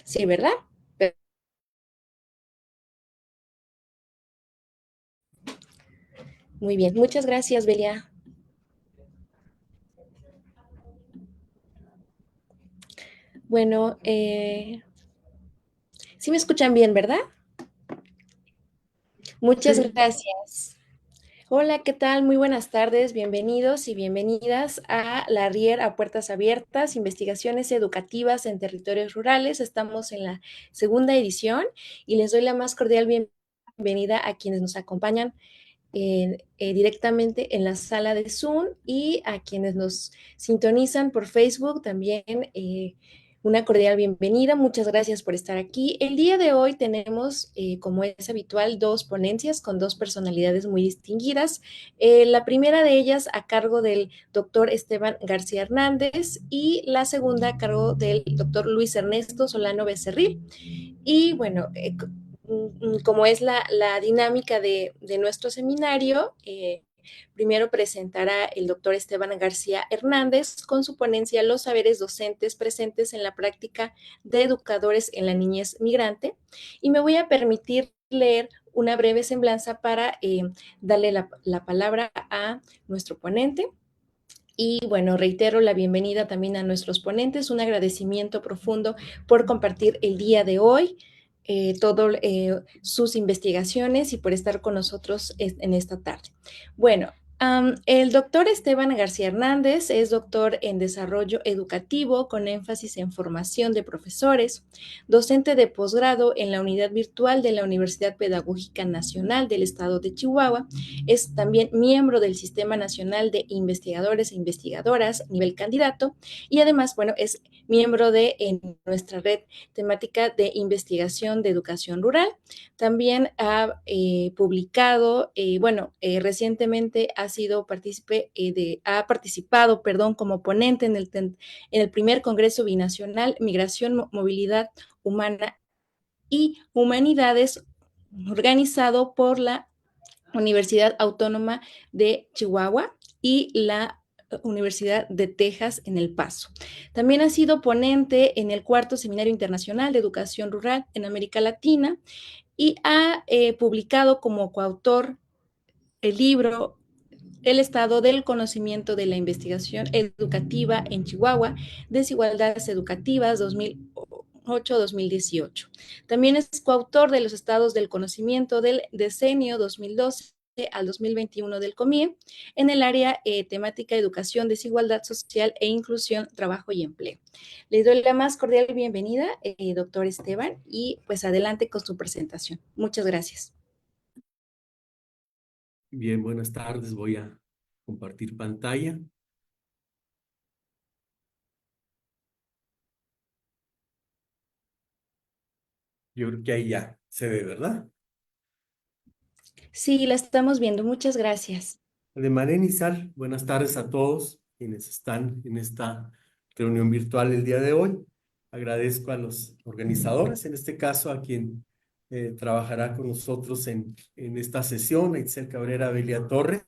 Sí, ¿verdad? Pe- Muy bien, muchas gracias, Belia. Bueno, sí me escuchan bien, ¿verdad? Muchas Sí, gracias. Hola, ¿qué tal? Muy buenas tardes, bienvenidos y bienvenidas a la RIER a Puertas Abiertas, Investigaciones Educativas en Territorios Rurales. Estamos en la segunda edición y les doy la más cordial bienvenida a quienes nos acompañan directamente en la sala de Zoom y a quienes nos sintonizan por Facebook también. Una cordial bienvenida, muchas gracias por estar aquí. El día de hoy tenemos, como es habitual, dos ponencias con dos personalidades muy distinguidas. La primera de ellas a cargo del doctor Esteban García Hernández y la segunda a cargo del doctor Luis Ernesto Solano Becerril. Y bueno, como es la dinámica de nuestro seminario, primero presentará el doctor Esteban García Hernández con su ponencia Los saberes docentes presentes en la práctica de educadores en la niñez migrante. Y me voy a permitir leer una breve semblanza para darle la palabra a nuestro ponente. Y bueno, reitero la bienvenida también a nuestros ponentes, un agradecimiento profundo por compartir el día de hoy todas sus investigaciones y por estar con nosotros en esta tarde. Bueno, el doctor Esteban García Hernández es doctor en desarrollo educativo con énfasis en formación de profesores, docente de posgrado en la unidad virtual de la Universidad Pedagógica Nacional del Estado de Chihuahua. Es también miembro del Sistema Nacional de Investigadores e Investigadoras, nivel candidato, y además, bueno, es miembro de nuestra red temática de investigación de educación rural. También ha publicado, recientemente ha sido partícipe ha participado, perdón, como ponente en el primer Congreso Binacional Migración, Movilidad Humana y Humanidades, organizado por la Universidad Autónoma de Chihuahua y la Universidad de Texas en El Paso. También ha sido ponente en el cuarto Seminario Internacional de Educación Rural en América Latina y ha publicado como coautor el libro El estado del conocimiento de la investigación educativa en Chihuahua, Desigualdades Educativas 2008-2018. También es coautor de los estados del conocimiento del decenio 2012 al 2021 del COMIE en el área temática educación, desigualdad social e inclusión, trabajo y empleo. Les doy la más cordial bienvenida, doctor Esteban, y pues adelante con su presentación. Muchas gracias. bien, buenas tardes. Voy a compartir pantalla. Yo creo que ahí ya se ve, ¿verdad? Sí, la estamos viendo. Muchas gracias. De manera inicial, buenas tardes a todos quienes están en esta reunión virtual el día de hoy. Agradezco a los organizadores, en este caso a quien trabajará con nosotros en esta sesión, a Itzel Cabrera Belia Torres.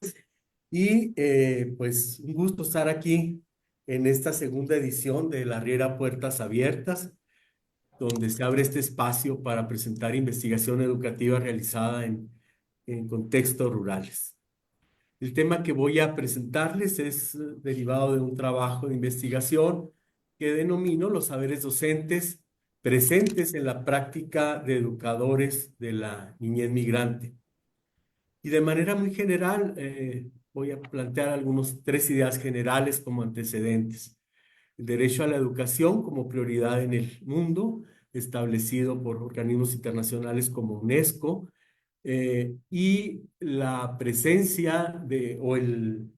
Y pues un gusto estar aquí en esta segunda edición de la Riera Puertas Abiertas, donde se abre este espacio para presentar investigación educativa realizada en contextos rurales. El tema que voy a presentarles es derivado de un trabajo de investigación que denomino los saberes docentes presentes en la práctica de educadores de la niñez migrante. Y de manera muy general, voy a plantear algunos tres ideas generales como antecedentes. El derecho a la educación como prioridad en el mundo, establecido por organismos internacionales como UNESCO, y la presencia o el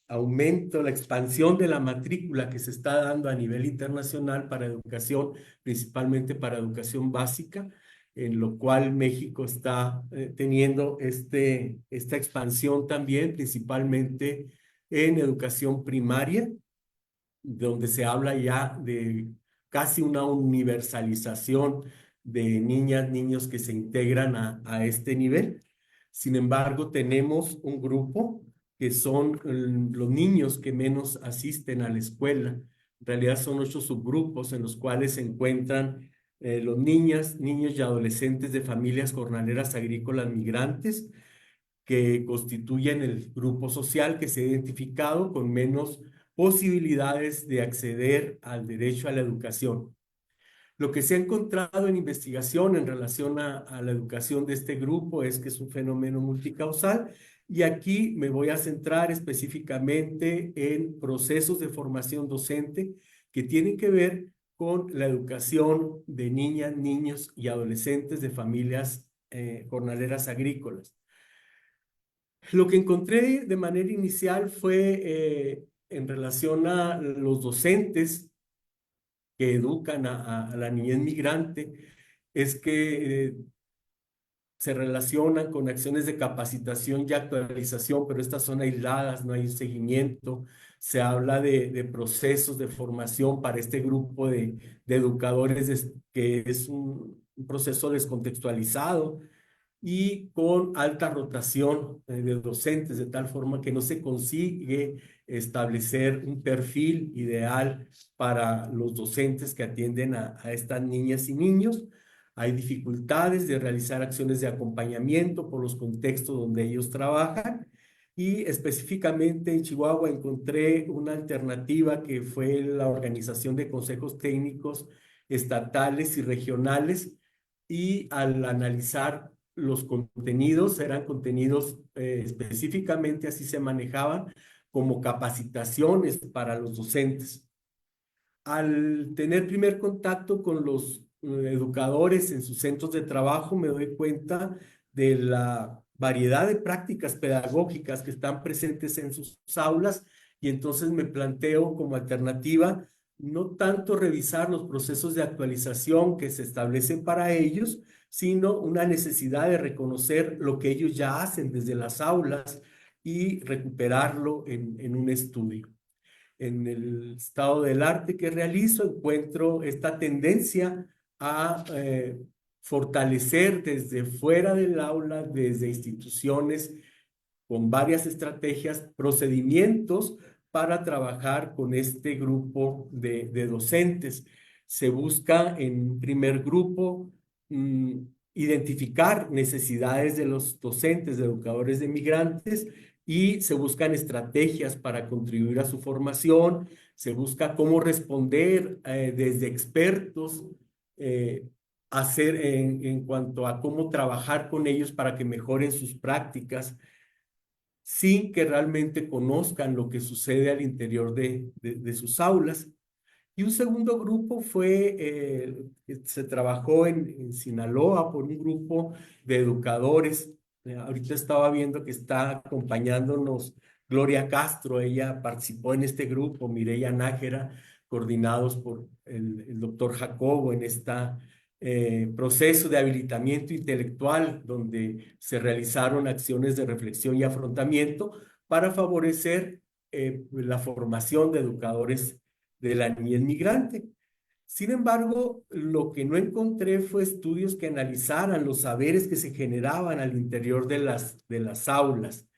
aumento, la expansión de la matrícula que se está dando a nivel internacional para educación, principalmente para educación básica, en lo cual México está teniendo esta expansión también, principalmente en educación primaria, donde se habla ya de casi una universalización de niñas, niños que se integran a este nivel. Sin embargo, tenemos un grupo que son los niños que menos asisten a la escuela, En realidad son 8 subgrupos en los cuales se encuentran los niñas, niños y adolescentes de familias jornaleras agrícolas migrantes, que constituyen el grupo social que se ha identificado con menos posibilidades de acceder al derecho a la educación. Lo que se ha encontrado en investigación en relación a la educación de este grupo es que es un fenómeno multicausal, y aquí me voy a centrar específicamente en procesos de formación docente que tienen que ver con la educación de niñas, niños y adolescentes de familias jornaleras agrícolas. Lo que encontré de manera inicial fue en relación a los docentes que educan a la niñez migrante, es que se relacionan con acciones de capacitación y actualización, pero estas son aisladas, no hay un seguimiento. Se habla de procesos de formación para este grupo de educadores, que es un proceso descontextualizado y con alta rotación de docentes, de tal forma que no se consigue establecer un perfil ideal para los docentes que atienden a estas niñas y niños. Hay dificultades de realizar acciones de acompañamiento por los contextos donde ellos trabajan, y específicamente en Chihuahua encontré una alternativa que fue la organización de consejos técnicos estatales y regionales, y al analizar los contenidos, eran contenidos específicamente así se manejaban, como capacitaciones para los docentes. Al tener primer contacto con los educadores en sus centros de trabajo, me doy cuenta de la variedad de prácticas pedagógicas que están presentes en sus aulas, y entonces me planteo como alternativa no tanto revisar los procesos de actualización que se establecen para ellos, sino una necesidad de reconocer lo que ellos ya hacen desde las aulas y recuperarlo en un estudio. En el estado del arte que realizo, encuentro esta tendencia a fortalecer desde fuera del aula, desde instituciones, con varias estrategias, procedimientos para trabajar con este grupo de docentes. Se busca en primer grupo mm, identificar necesidades de los docentes, de educadores de migrantes, y se buscan estrategias para contribuir a su formación. Se busca cómo responder desde expertos, hacer en cuanto a cómo trabajar con ellos para que mejoren sus prácticas sin que realmente conozcan lo que sucede al interior de sus aulas. Y un segundo grupo fue, se trabajó en Sinaloa por un grupo de educadores. Ahorita estaba viendo que está acompañándonos Gloria Castro, ella participó en este grupo, Mireya Nájera, coordinados por el doctor Jacobo en esta proceso de habilitamiento intelectual, donde se realizaron acciones de reflexión y afrontamiento para favorecer la formación de educadores de la niñez migrante. Sin embargo, lo que no encontré fue estudios que analizaran los saberes que se generaban al interior de las aulas.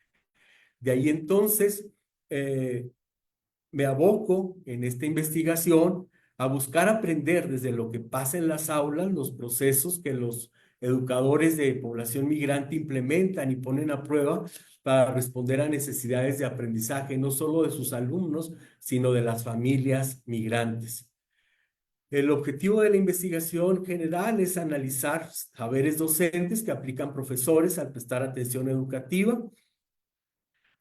De ahí entonces eh, me aboco en esta investigación a buscar aprender desde lo que pasa en las aulas, los procesos que los educadores de población migrante implementan y ponen a prueba para responder a necesidades de aprendizaje, no solo de sus alumnos, sino de las familias migrantes. El objetivo de la investigación general es analizar saberes docentes que aplican profesores al prestar atención educativa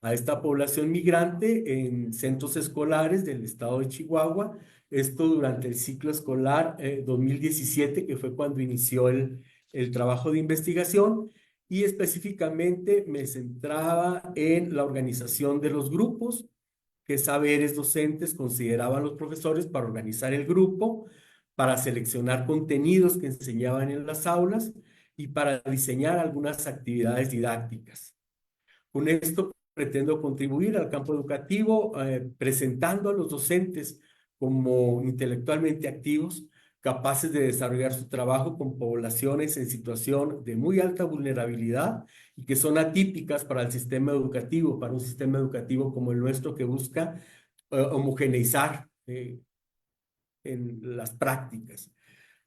a esta población migrante en centros escolares del estado de Chihuahua. Esto durante el ciclo escolar 2017, que fue cuando inició el trabajo de investigación, y específicamente me centraba en la organización de los grupos, qué saberes docentes consideraban los profesores para organizar el grupo, para seleccionar contenidos que enseñaban en las aulas y para diseñar algunas actividades didácticas. Con esto pretendo contribuir al campo educativo, presentando a los docentes como intelectualmente activos, capaces de desarrollar su trabajo con poblaciones en situación de muy alta vulnerabilidad y que son atípicas para el sistema educativo, para un sistema educativo como el nuestro que busca homogeneizar en las prácticas.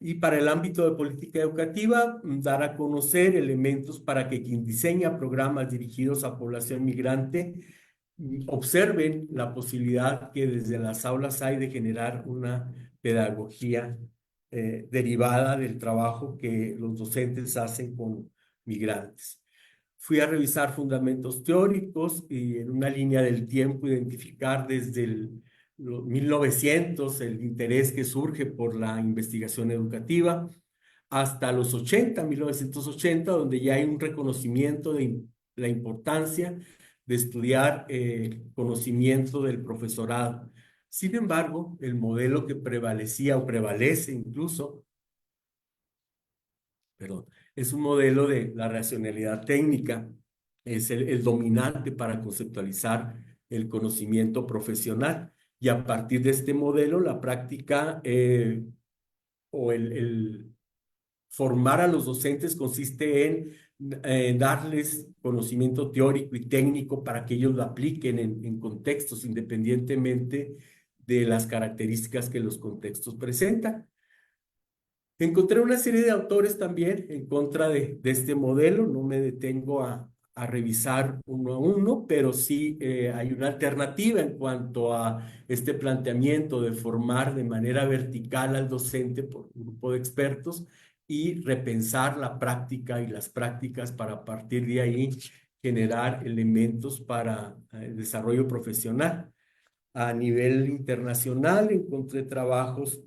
Y para el ámbito de política educativa, dar a conocer elementos para que quien diseña programas dirigidos a población migrante observen la posibilidad que desde las aulas hay de generar una pedagogía derivada del trabajo que los docentes hacen con migrantes. Fui a revisar fundamentos teóricos y en una línea del tiempo identificar desde los 1900 el interés que surge por la investigación educativa hasta los 80, 1980, donde ya hay un reconocimiento de la importancia de estudiar conocimiento del profesorado. Sin embargo, el modelo que prevalecía o prevalece incluso, perdón, es un modelo de la racionalidad técnica, es el dominante para conceptualizar el conocimiento profesional. Y a partir de este modelo, la práctica o el formar a los docentes consiste en darles conocimiento teórico y técnico para que ellos lo apliquen en contextos, independientemente de las características que los contextos presentan. Encontré una serie de autores también en contra de este modelo. No me detengo a revisar uno a uno, pero sí hay una alternativa en cuanto a este planteamiento de formar de manera vertical al docente por un grupo de expertos y repensar la práctica y las prácticas para a partir de ahí generar elementos para el desarrollo profesional. A nivel internacional encontré trabajos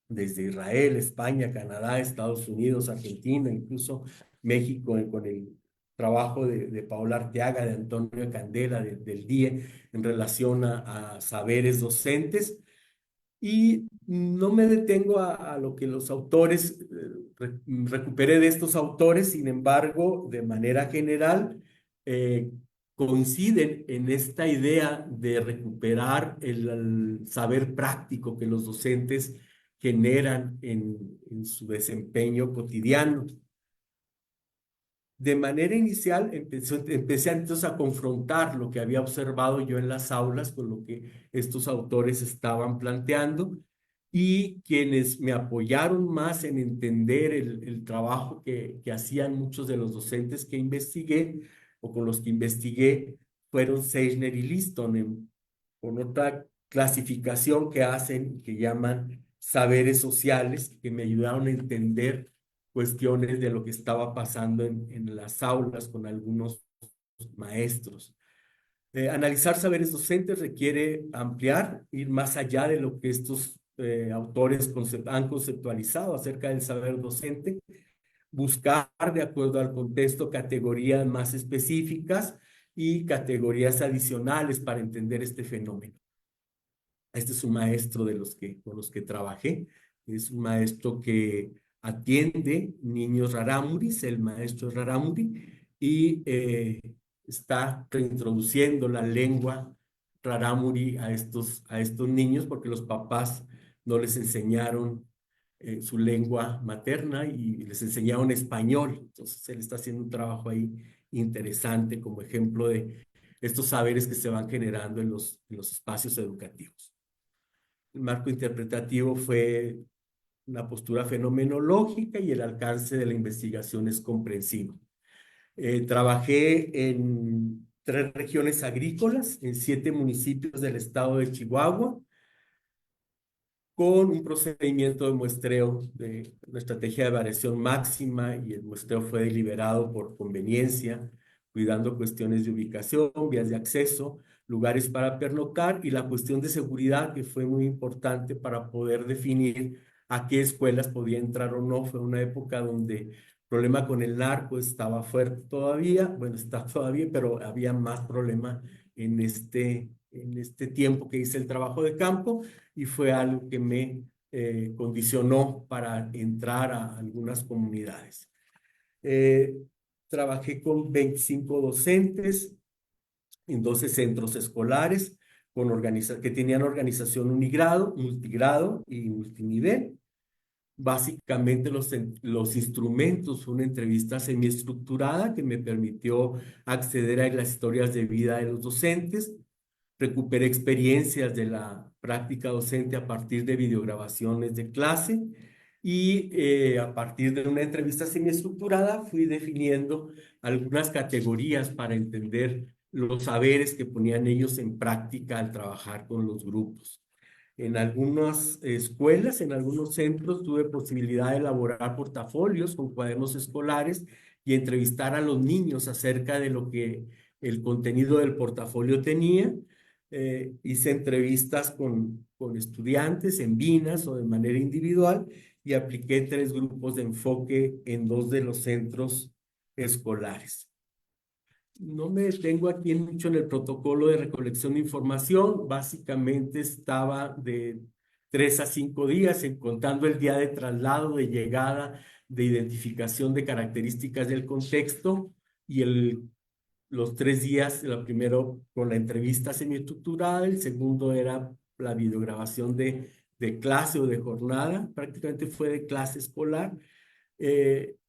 desde Israel, España, Canadá, Estados Unidos, Argentina, incluso México, con el trabajo de Paola Arteaga, de Antonio Candela, del DIE, en relación a saberes docentes. Y no me detengo a lo que los autores, recuperé de estos autores, sin embargo, de manera general, eh, coinciden en esta idea de recuperar el saber práctico que los docentes generan en su desempeño cotidiano. De manera inicial empecé entonces a confrontar lo que había observado yo en las aulas con lo que estos autores estaban planteando y quienes me apoyaron más en entender el trabajo que hacían muchos de los docentes que investigué o con los que investigué fueron Seichner y Liston con otra clasificación que hacen que llaman saberes sociales que me ayudaron a entender cuestiones de lo que estaba pasando en las aulas con algunos maestros. Analizar saberes docentes requiere ampliar, ir más allá de lo que estos autores han conceptualizado acerca del saber docente, buscar de acuerdo al contexto categorías más específicas y categorías adicionales para entender este fenómeno. Este es un maestro con los que trabajé. Es un maestro que atiende niños rarámuris, el maestro rarámuri, y está reintroduciendo la lengua rarámuri a estos niños porque los papás no les enseñaron su lengua materna y les enseñaron español. Entonces él está haciendo un trabajo ahí interesante como ejemplo de estos saberes que se van generando en los espacios educativos. El marco interpretativo fue una postura fenomenológica y el alcance de la investigación es comprensivo. Trabajé en 3 regiones agrícolas, en 7 municipios del estado de Chihuahua, con un procedimiento de muestreo de una estrategia de variación máxima y el muestreo fue deliberado por conveniencia, cuidando cuestiones de ubicación, vías de acceso, lugares para pernoctar y la cuestión de seguridad que fue muy importante para poder definir a qué escuelas podía entrar o no. Fue una época donde el problema con el narco estaba fuerte todavía, bueno, está todavía, pero había más problema en este tiempo que hice el trabajo de campo y fue algo que me condicionó para entrar a algunas comunidades. Eh, Trabajé con 25 docentes en 12 centros escolares que tenían organización unigrado, multigrado y multinivel. Básicamente los instrumentos, una entrevista semiestructurada que me permitió acceder a las historias de vida de los docentes, Recuperé experiencias de la práctica docente a partir de videograbaciones de clase y a partir de una entrevista semiestructurada fui definiendo algunas categorías para entender los saberes que ponían ellos en práctica al trabajar con los grupos. En algunas escuelas, en algunos centros, tuve posibilidad de elaborar portafolios con cuadernos escolares y entrevistar a los niños acerca de lo que el contenido del portafolio tenía. Hice entrevistas con estudiantes en Vinas o de manera individual y apliqué 3 grupos de enfoque en 2 de los centros escolares. No me detengo aquí mucho en el protocolo de recolección de información. Básicamente estaba de 3 a 5 días, contando el día de traslado, de llegada, de identificación de características del contexto y los 3 días, el primero con la entrevista semiestructurada, el segundo era la videograbación de clase o de jornada, prácticamente fue de clase escolar.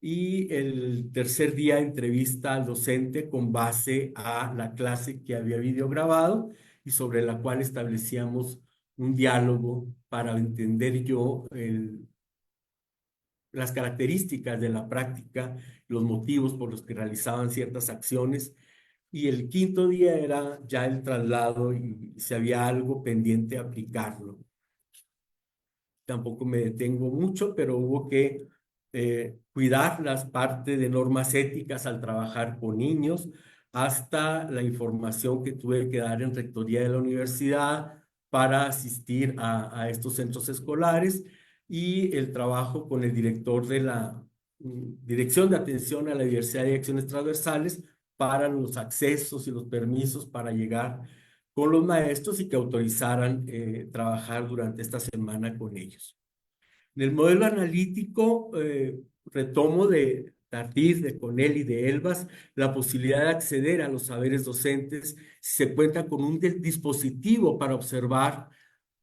Y el tercer día entrevista al docente con base a la clase que había videograbado y sobre la cual establecíamos un diálogo para entender yo las características de la práctica, los motivos por los que realizaban ciertas acciones. Y el quinto día era ya el traslado y si había algo pendiente aplicarlo. Tampoco me detengo mucho, pero hubo que cuidar las partes de normas éticas al trabajar con niños, hasta la información que tuve que dar en rectoría de la universidad para asistir a estos centros escolares y el trabajo con el director de la Dirección de Atención a la Diversidad y Acciones Transversales para los accesos y los permisos para llegar con los maestros y que autorizaran trabajar durante esta semana con ellos. En el modelo analítico, retomo de Tardif, de Connell y de Elbas la posibilidad de acceder a los saberes docentes si se cuenta con un dispositivo para observar,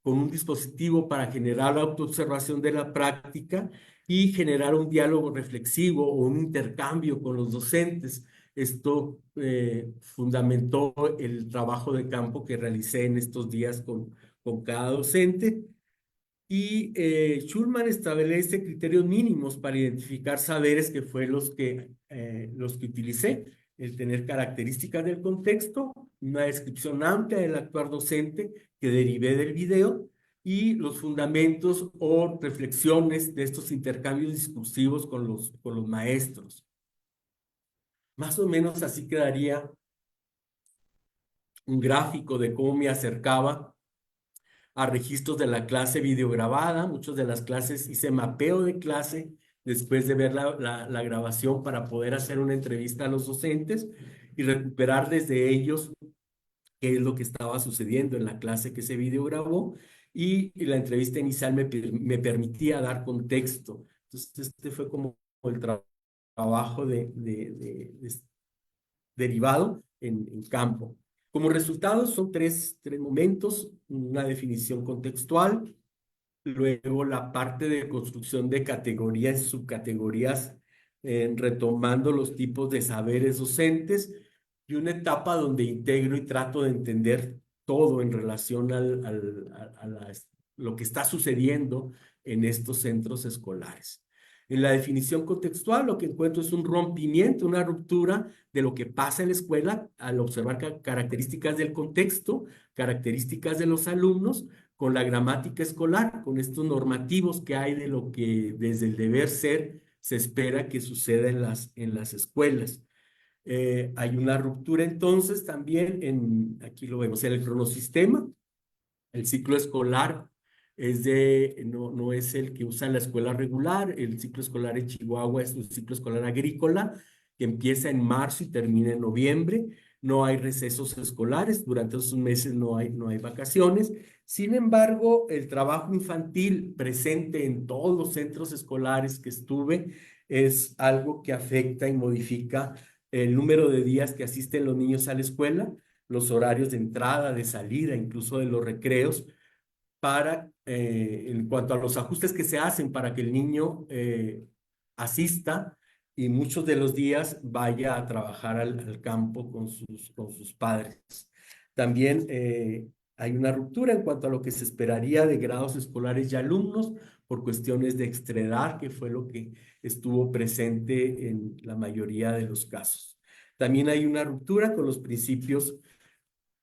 con un dispositivo para generar la autoobservación de la práctica y generar un diálogo reflexivo o un intercambio con los docentes. Esto fundamentó el trabajo de campo que realicé en estos días con cada docente. Y Schulman establece criterios mínimos para identificar saberes que fue los que utilicé. El tener características del contexto, una descripción amplia del actuar docente que derivé del video y los fundamentos o reflexiones de estos intercambios discursivos con los maestros. Más o menos así quedaría un gráfico de cómo me acercaba a registros de la clase videograbada. Muchas de las clases hice mapeo de clase después de ver la grabación para poder hacer una entrevista a los docentes y recuperar desde ellos qué es lo que estaba sucediendo en la clase que se videograbó y la entrevista inicial me permitía dar contexto. Entonces, este fue como el trabajo derivado en campo. Como resultado son tres momentos: una definición contextual, luego la parte de construcción de categorías y subcategorías, retomando los tipos de saberes docentes, y una etapa donde integro y trato de entender todo en relación lo que está sucediendo en estos centros escolares. En la definición contextual lo que encuentro es un rompimiento, una ruptura de lo que pasa en la escuela al observar características del contexto, características de los alumnos, con la gramática escolar, con estos normativos que hay de lo que desde el deber ser se espera que suceda en las escuelas. Hay una ruptura entonces también aquí lo vemos, en el cronosistema. El ciclo escolar no es el que usa la escuela regular. El ciclo escolar en Chihuahua es un ciclo escolar agrícola que empieza en marzo y termina en noviembre. No hay recesos escolares, durante esos meses no hay vacaciones. Sin embargo, el trabajo infantil presente en todos los centros escolares que estuve es algo que afecta y modifica el número de días que asisten los niños a la escuela, los horarios de entrada, de salida, incluso de los recreos, en cuanto a los ajustes que se hacen para que el niño asista y muchos de los días vaya a trabajar al campo con sus padres. También hay una ruptura en cuanto a lo que se esperaría de grados escolares y alumnos por cuestiones de extredad, que fue lo que estuvo presente en la mayoría de los casos. También hay una ruptura con los principios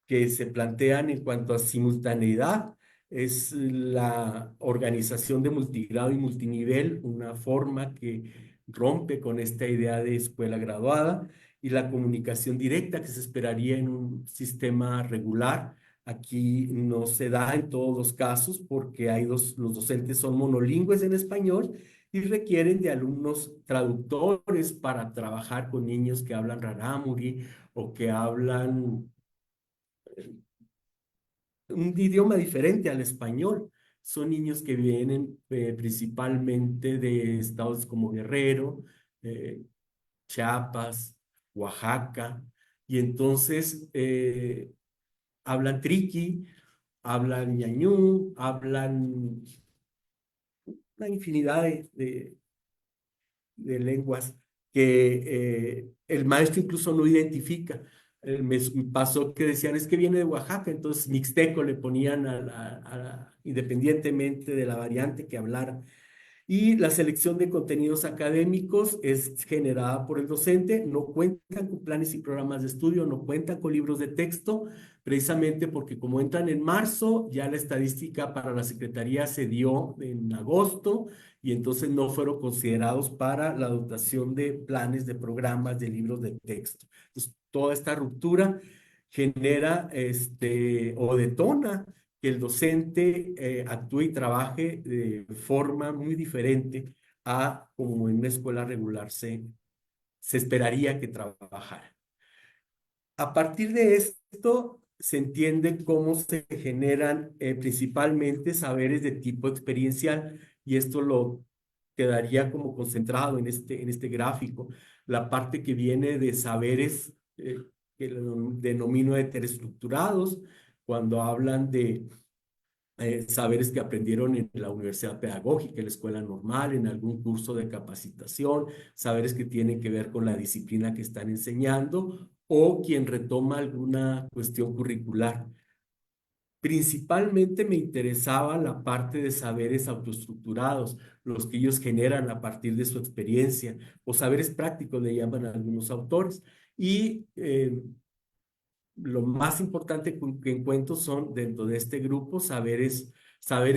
que se plantean en cuanto a simultaneidad. Es la organización de multigrado y multinivel, una forma que rompe con esta idea de escuela graduada, y la comunicación directa que se esperaría en un sistema regular. Aquí no se da en todos los casos porque los docentes son monolingües en español y requieren de alumnos traductores para trabajar con niños que hablan rarámuri o que hablan un idioma diferente al español. Son niños que vienen principalmente de estados como Guerrero, eh, Chiapas, Oaxaca, y entonces hablan triqui, hablan ñañú, hablan una infinidad de lenguas que el maestro incluso no identifica. Me pasó que decían, es que viene de Oaxaca, entonces mixteco le ponían independientemente de la variante que hablara. Y la selección de contenidos académicos es generada por el docente, no cuentan con planes y programas de estudio, no cuentan con libros de texto, precisamente porque como entran en marzo, ya la estadística para la Secretaría se dio en agosto y entonces no fueron considerados para la dotación de planes, de programas, de libros de texto. Entonces, toda esta ruptura genera o detona que el docente actúe y trabaje de forma muy diferente a como en una escuela regular se esperaría que trabajara. A partir de esto se entiende cómo se generan principalmente saberes de tipo experiencial y esto lo quedaría como concentrado en este gráfico. La parte que viene de saberes que lo denomino heteroestructurados, cuando hablan de saberes que aprendieron en la universidad pedagógica, en la escuela normal, en algún curso de capacitación, saberes que tienen que ver con la disciplina que están enseñando o quien retoma alguna cuestión curricular. Principalmente me interesaba la parte de saberes autoestructurados, los que ellos generan a partir de su experiencia, o saberes prácticos le llaman a algunos autores. Y lo más importante que encuentro son dentro de este grupo saberes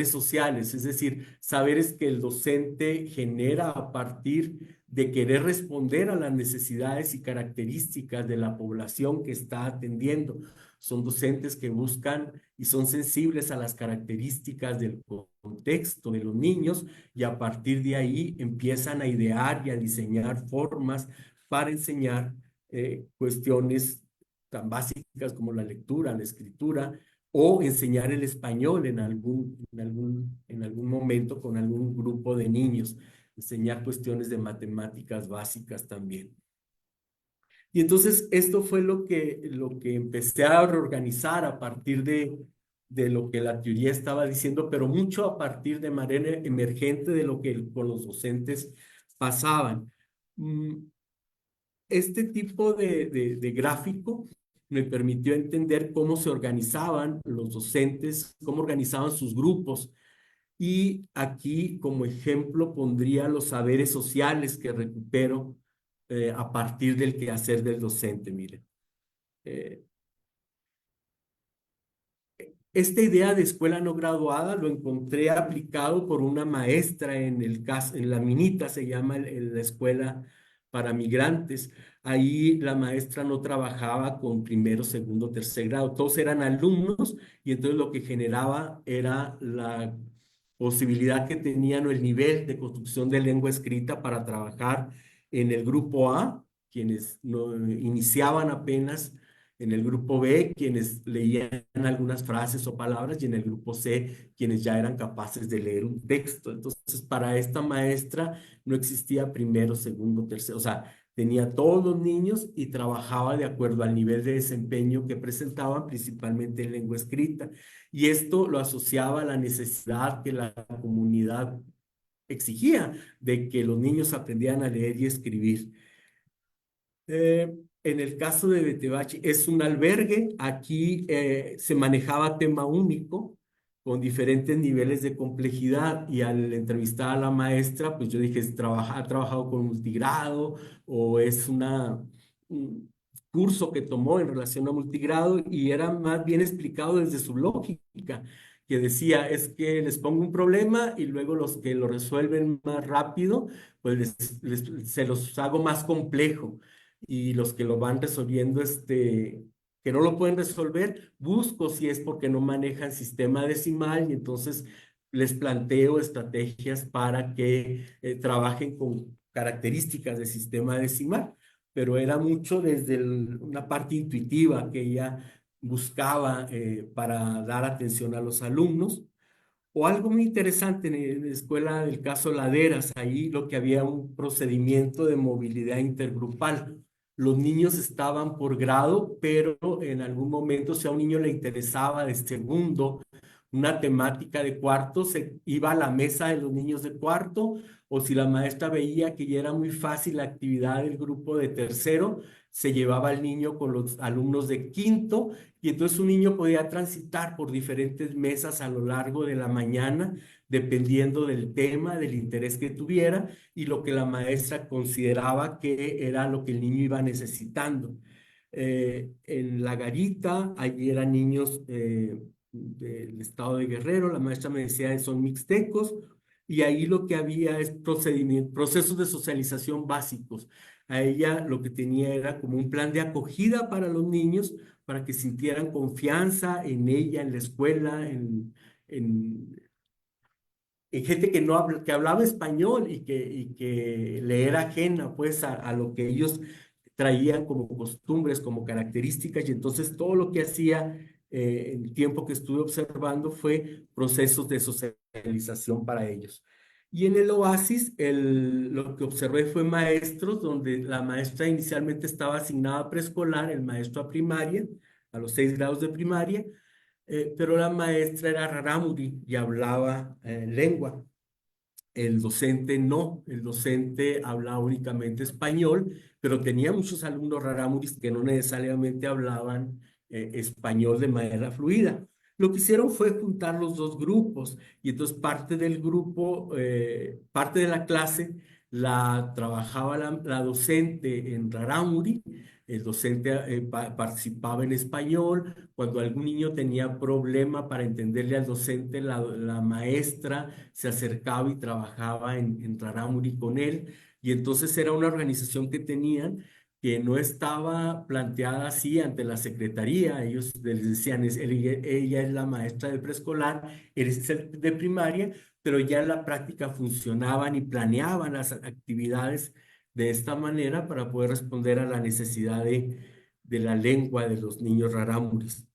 sociales, es decir, saberes que el docente genera a partir de querer responder a las necesidades y características de la población que está atendiendo. Son docentes que buscan y son sensibles a las características del contexto de los niños y a partir de ahí empiezan a idear y a diseñar formas para enseñar cuestiones tan básicas como la lectura, la escritura, o enseñar el español en algún momento con algún grupo de niños, enseñar cuestiones de matemáticas básicas también. Y entonces esto fue lo que empecé a reorganizar a partir de lo que la teoría estaba diciendo, pero mucho a partir de manera emergente de lo que con los docentes pasaban. Este tipo de gráfico me permitió entender cómo se organizaban los docentes, cómo organizaban sus grupos. Y aquí, como ejemplo, pondría los saberes sociales que recupero a partir del quehacer del docente. Mire, eh, esta idea de escuela no graduada lo encontré aplicado por una maestra en el caso, en La Minita se llama la escuela para migrantes. Ahí la maestra no trabajaba con primero, segundo, tercer grado, todos eran alumnos y entonces lo que generaba era la posibilidad que tenían o el nivel de construcción de lengua escrita para trabajar en el grupo A, quienes no, iniciaban apenas en el grupo B, quienes leían algunas frases o palabras, y en el grupo C, quienes ya eran capaces de leer un texto. Entonces, para esta maestra no existía primero, segundo, tercero, o sea, tenía todos los niños y trabajaba de acuerdo al nivel de desempeño que presentaban, principalmente en lengua escrita. Y esto lo asociaba a la necesidad que la comunidad exigía de que los niños aprendieran a leer y escribir. en el caso de Betebachi, es un albergue. Aquí se manejaba tema único con diferentes niveles de complejidad y al entrevistar a la maestra, pues yo dije, ¿ha trabajado con multigrado o es un curso que tomó en relación a multigrado? Y era más bien explicado desde su lógica, que decía, es que les pongo un problema y luego los que lo resuelven más rápido, pues se los hago más complejo y los que lo van resolviendo, que no lo pueden resolver, busco si es porque no manejan sistema decimal y entonces les planteo estrategias para que trabajen con características de sistema decimal, pero era mucho desde una parte intuitiva que ella buscaba para dar atención a los alumnos. O algo muy interesante en la escuela del caso Laderas, ahí lo que había un procedimiento de movilidad intergrupal. Los niños estaban por grado, pero en algún momento, si a un niño le interesaba de segundo una temática de cuarto, se iba a la mesa de los niños de cuarto, o si la maestra veía que ya era muy fácil la actividad del grupo de tercero, se llevaba al niño con los alumnos de quinto y entonces un niño podía transitar por diferentes mesas a lo largo de la mañana, dependiendo del tema, del interés que tuviera y lo que la maestra consideraba que era lo que el niño iba necesitando. En la garita, allí eran niños del estado de Guerrero, la maestra me decía, son mixtecos, y ahí lo que había es procesos de socialización básicos. A ella lo que tenía era como un plan de acogida para los niños, para que sintieran confianza en ella, en la escuela, en, en gente que, no que hablaba español y que le era ajena pues a lo que ellos traían como costumbres, como características, y entonces todo lo que hacía el tiempo que estuve observando fue procesos de socialización para ellos. Y en el Oasis, lo que observé fue maestros, donde la maestra inicialmente estaba asignada a preescolar, el maestro a primaria, a los 6 grados de primaria, pero la maestra era rarámuri y hablaba lengua. El docente no, el docente hablaba únicamente español, pero tenía muchos alumnos rarámuris que no necesariamente hablaban español de manera fluida. Lo que hicieron fue juntar los dos grupos y entonces parte del grupo, parte de la clase la trabajaba la docente en rarámuri, el docente participaba en español. Cuando algún niño tenía problema para entenderle al docente, la maestra se acercaba y trabajaba en Rarámuri con él. Y entonces era una organización que tenían que no estaba planteada así ante la secretaría. Ellos les decían, ella es la maestra de preescolar, él es el de primaria, pero ya en la práctica funcionaban y planeaban las actividades de esta manera para poder responder a la necesidad de la lengua de los niños rarámuris.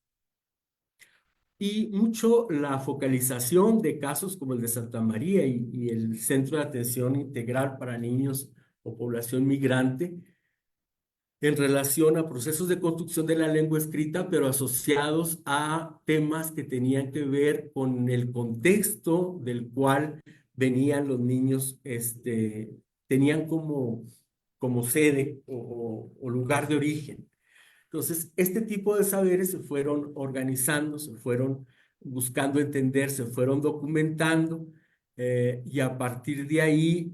Y mucho la focalización de casos como el de Santa María y el Centro de Atención Integral para Niños o Población Migrante en relación a procesos de construcción de la lengua escrita, pero asociados a temas que tenían que ver con el contexto del cual venían los niños, tenían como sede o lugar de origen. Entonces, este tipo de saberes se fueron organizando, se fueron buscando entender, se fueron documentando, y a partir de ahí,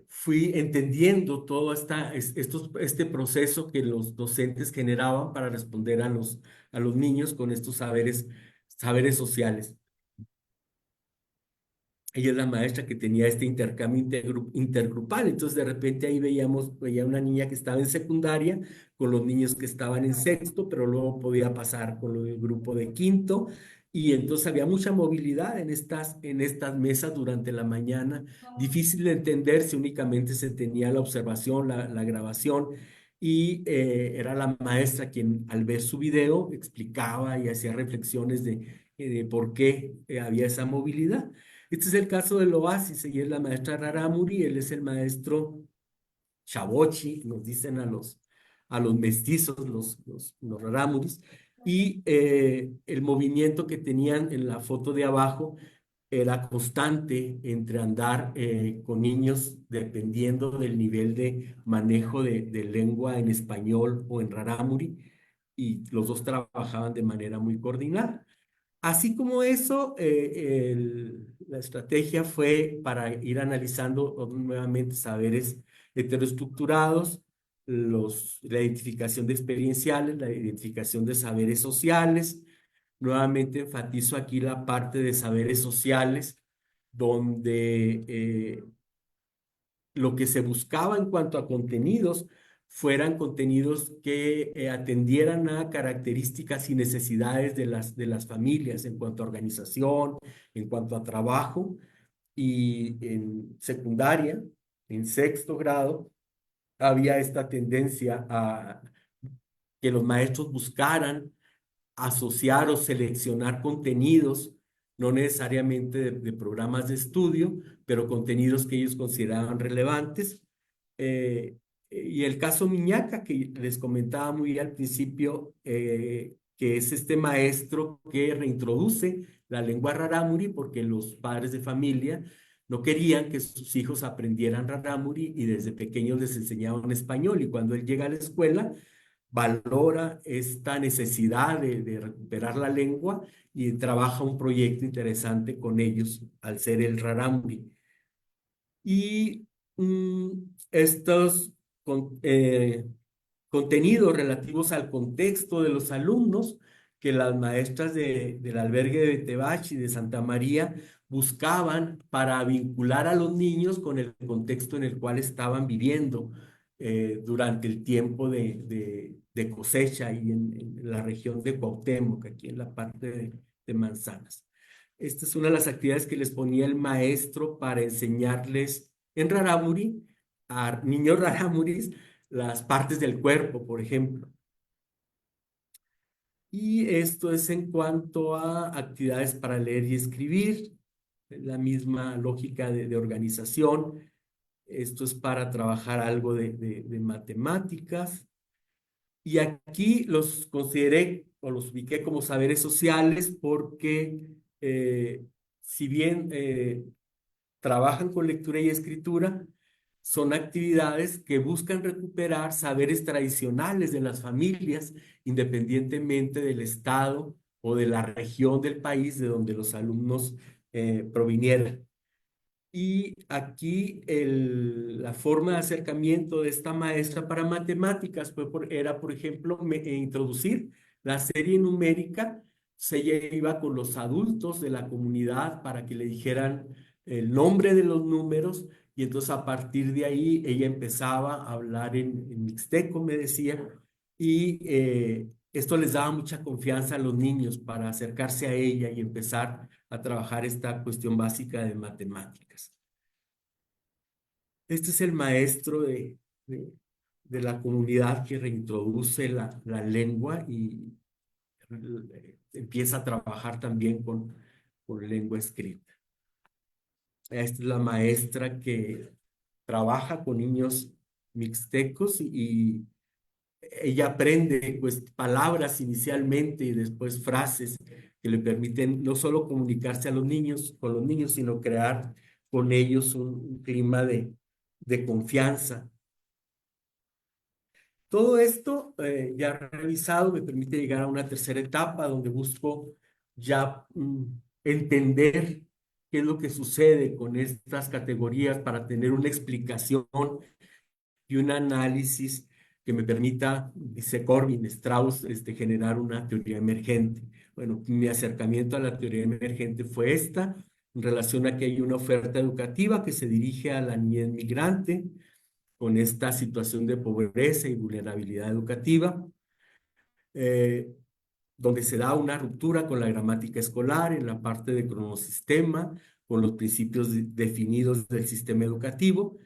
fui entendiendo todo este proceso que los docentes generaban para responder a los niños con estos saberes sociales. Ella es la maestra que tenía este intercambio intergrupal. Entonces, de repente ahí veía una niña que estaba en secundaria con los niños que estaban en sexto, pero luego podía pasar con el grupo de quinto. Y entonces había mucha movilidad en estas mesas durante la mañana. Difícil de entender si únicamente se tenía la observación, la grabación. Y era la maestra quien, al ver su video, explicaba y hacía reflexiones de por qué había esa movilidad. Este es el caso del Oasis, ella es la maestra Raramuri, él es el maestro Chabochi, nos dicen a los mestizos, los Raramuris, y el movimiento que tenían en la foto de abajo era constante entre andar con niños dependiendo del nivel de manejo de lengua en español o en rarámuri, y los dos trabajaban de manera muy coordinada. Así como eso, la estrategia fue para ir analizando nuevamente saberes heteroestructurados, la identificación de experienciales, la identificación de saberes sociales. Nuevamente enfatizo aquí la parte de saberes sociales, donde lo que se buscaba en cuanto a contenidos fueran contenidos que atendieran a características y necesidades de las familias en cuanto a organización, en cuanto a trabajo. Y en secundaria, en sexto grado, había esta tendencia a que los maestros buscaran asociar o seleccionar contenidos, no necesariamente de programas de estudio, pero contenidos que ellos consideraban relevantes. Eh, y el caso Miñaca, que les comentaba muy al principio, que es este maestro que reintroduce la lengua rarámuri porque los padres de familia no querían que sus hijos aprendieran rarámuri y desde pequeños les enseñaban español, y cuando él llega a la escuela valora esta necesidad de recuperar la lengua y trabaja un proyecto interesante con ellos al ser el Rarámuri. Y mm, estos con- eh, contenidos relativos al contexto de los alumnos que las maestras del albergue de Tebachi y de Santa María buscaban para vincular a los niños con el contexto en el cual estaban viviendo durante el tiempo de cosecha y en la región de Cuauhtémoc, aquí en la parte de Manzanas. Esta es una de las actividades que les ponía el maestro para enseñarles en rarámuri a niños rarámuris las partes del cuerpo, por ejemplo. Y esto es en cuanto a actividades para leer y escribir, la misma lógica de organización. Esto es para trabajar algo de matemáticas. Y aquí los consideré o los ubiqué como saberes sociales porque si bien trabajan con lectura y escritura, son actividades que buscan recuperar saberes tradicionales de las familias, independientemente del estado o de la región del país de donde los alumnos provinieran. Y aquí la forma de acercamiento de esta maestra para matemáticas era, por ejemplo, introducir la serie numérica. Ella iba con los adultos de la comunidad para que le dijeran el nombre de los números, y entonces a partir de ahí ella empezaba a hablar en mixteco, me decía, y esto les daba mucha confianza a los niños para acercarse a ella y empezar a trabajar esta cuestión básica de matemáticas. Este es el maestro de la comunidad que reintroduce la lengua y empieza a trabajar también con lengua escrita. Esta es la maestra que trabaja con niños mixtecos y ella aprende pues palabras inicialmente y después frases que le permiten no solo comunicarse a los niños, con los niños, sino crear con ellos un clima de confianza. Todo esto ya revisado me permite llegar a una tercera etapa donde busco ya entender qué es lo que sucede con estas categorías para tener una explicación y un análisis que me permita, dice Corbin Strauss, generar una teoría emergente. Bueno, mi acercamiento a la teoría emergente fue esta, en relación a que hay una oferta educativa que se dirige a la niñez migrante con esta situación de pobreza y vulnerabilidad educativa, eh, donde se da una ruptura con la gramática escolar en la parte de cronosistema, con los principios definidos del sistema educativo.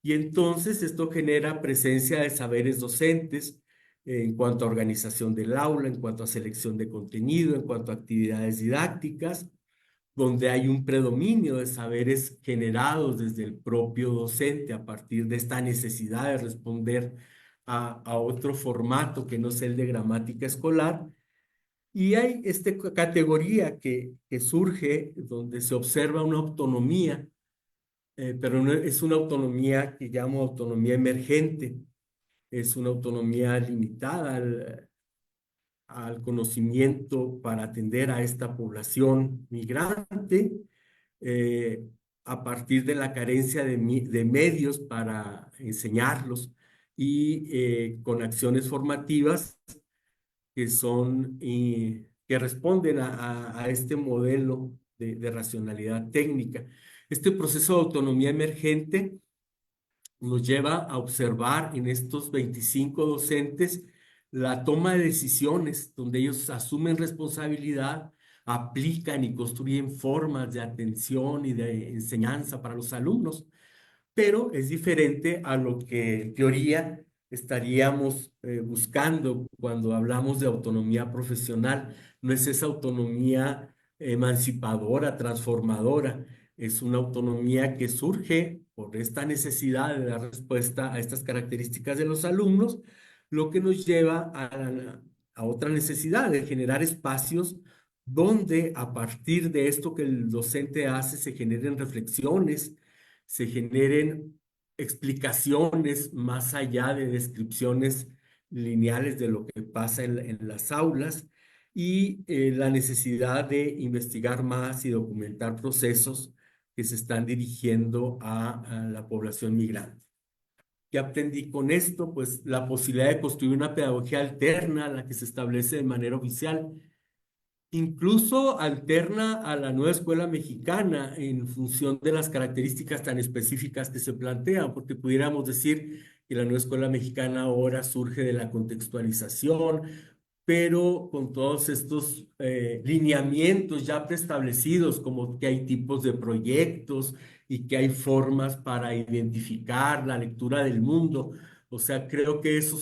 Y entonces esto genera presencia de saberes docentes en cuanto a organización del aula, en cuanto a selección de contenido, en cuanto a actividades didácticas, donde hay un predominio de saberes generados desde el propio docente a partir de esta necesidad de responder a otro formato que no es el de gramática escolar. Y hay esta categoría que surge donde se observa una autonomía, pero no es una autonomía que llamo autonomía emergente, es una autonomía limitada al conocimiento para atender a esta población migrante, eh, a partir de la carencia de medios para enseñarlos y con acciones formativas que son y que responden a este modelo de racionalidad técnica. Este proceso de autonomía emergente nos lleva a observar en estos 25 docentes la toma de decisiones, donde ellos asumen responsabilidad, aplican y construyen formas de atención y de enseñanza para los alumnos, pero es diferente a lo que en teoría estaríamos buscando cuando hablamos de autonomía profesional. No es esa autonomía emancipadora, transformadora, es una autonomía que surge por esta necesidad de dar respuesta a estas características de los alumnos, lo que nos lleva a otra necesidad de generar espacios donde a partir de esto que el docente hace se generen reflexiones, se generen explicaciones más allá de descripciones lineales de lo que pasa en las aulas y la necesidad de investigar más y documentar procesos que se están dirigiendo a la población migrante. ¿Qué aprendí con esto? Pues la posibilidad de construir una pedagogía alterna a la que se establece de manera oficial, incluso alterna a la nueva escuela mexicana en función de las características tan específicas que se plantean, porque pudiéramos decir que la nueva escuela mexicana ahora surge de la contextualización, pero con todos estos lineamientos ya preestablecidos, como que hay tipos de proyectos y que hay formas para identificar la lectura del mundo. O sea, creo que eso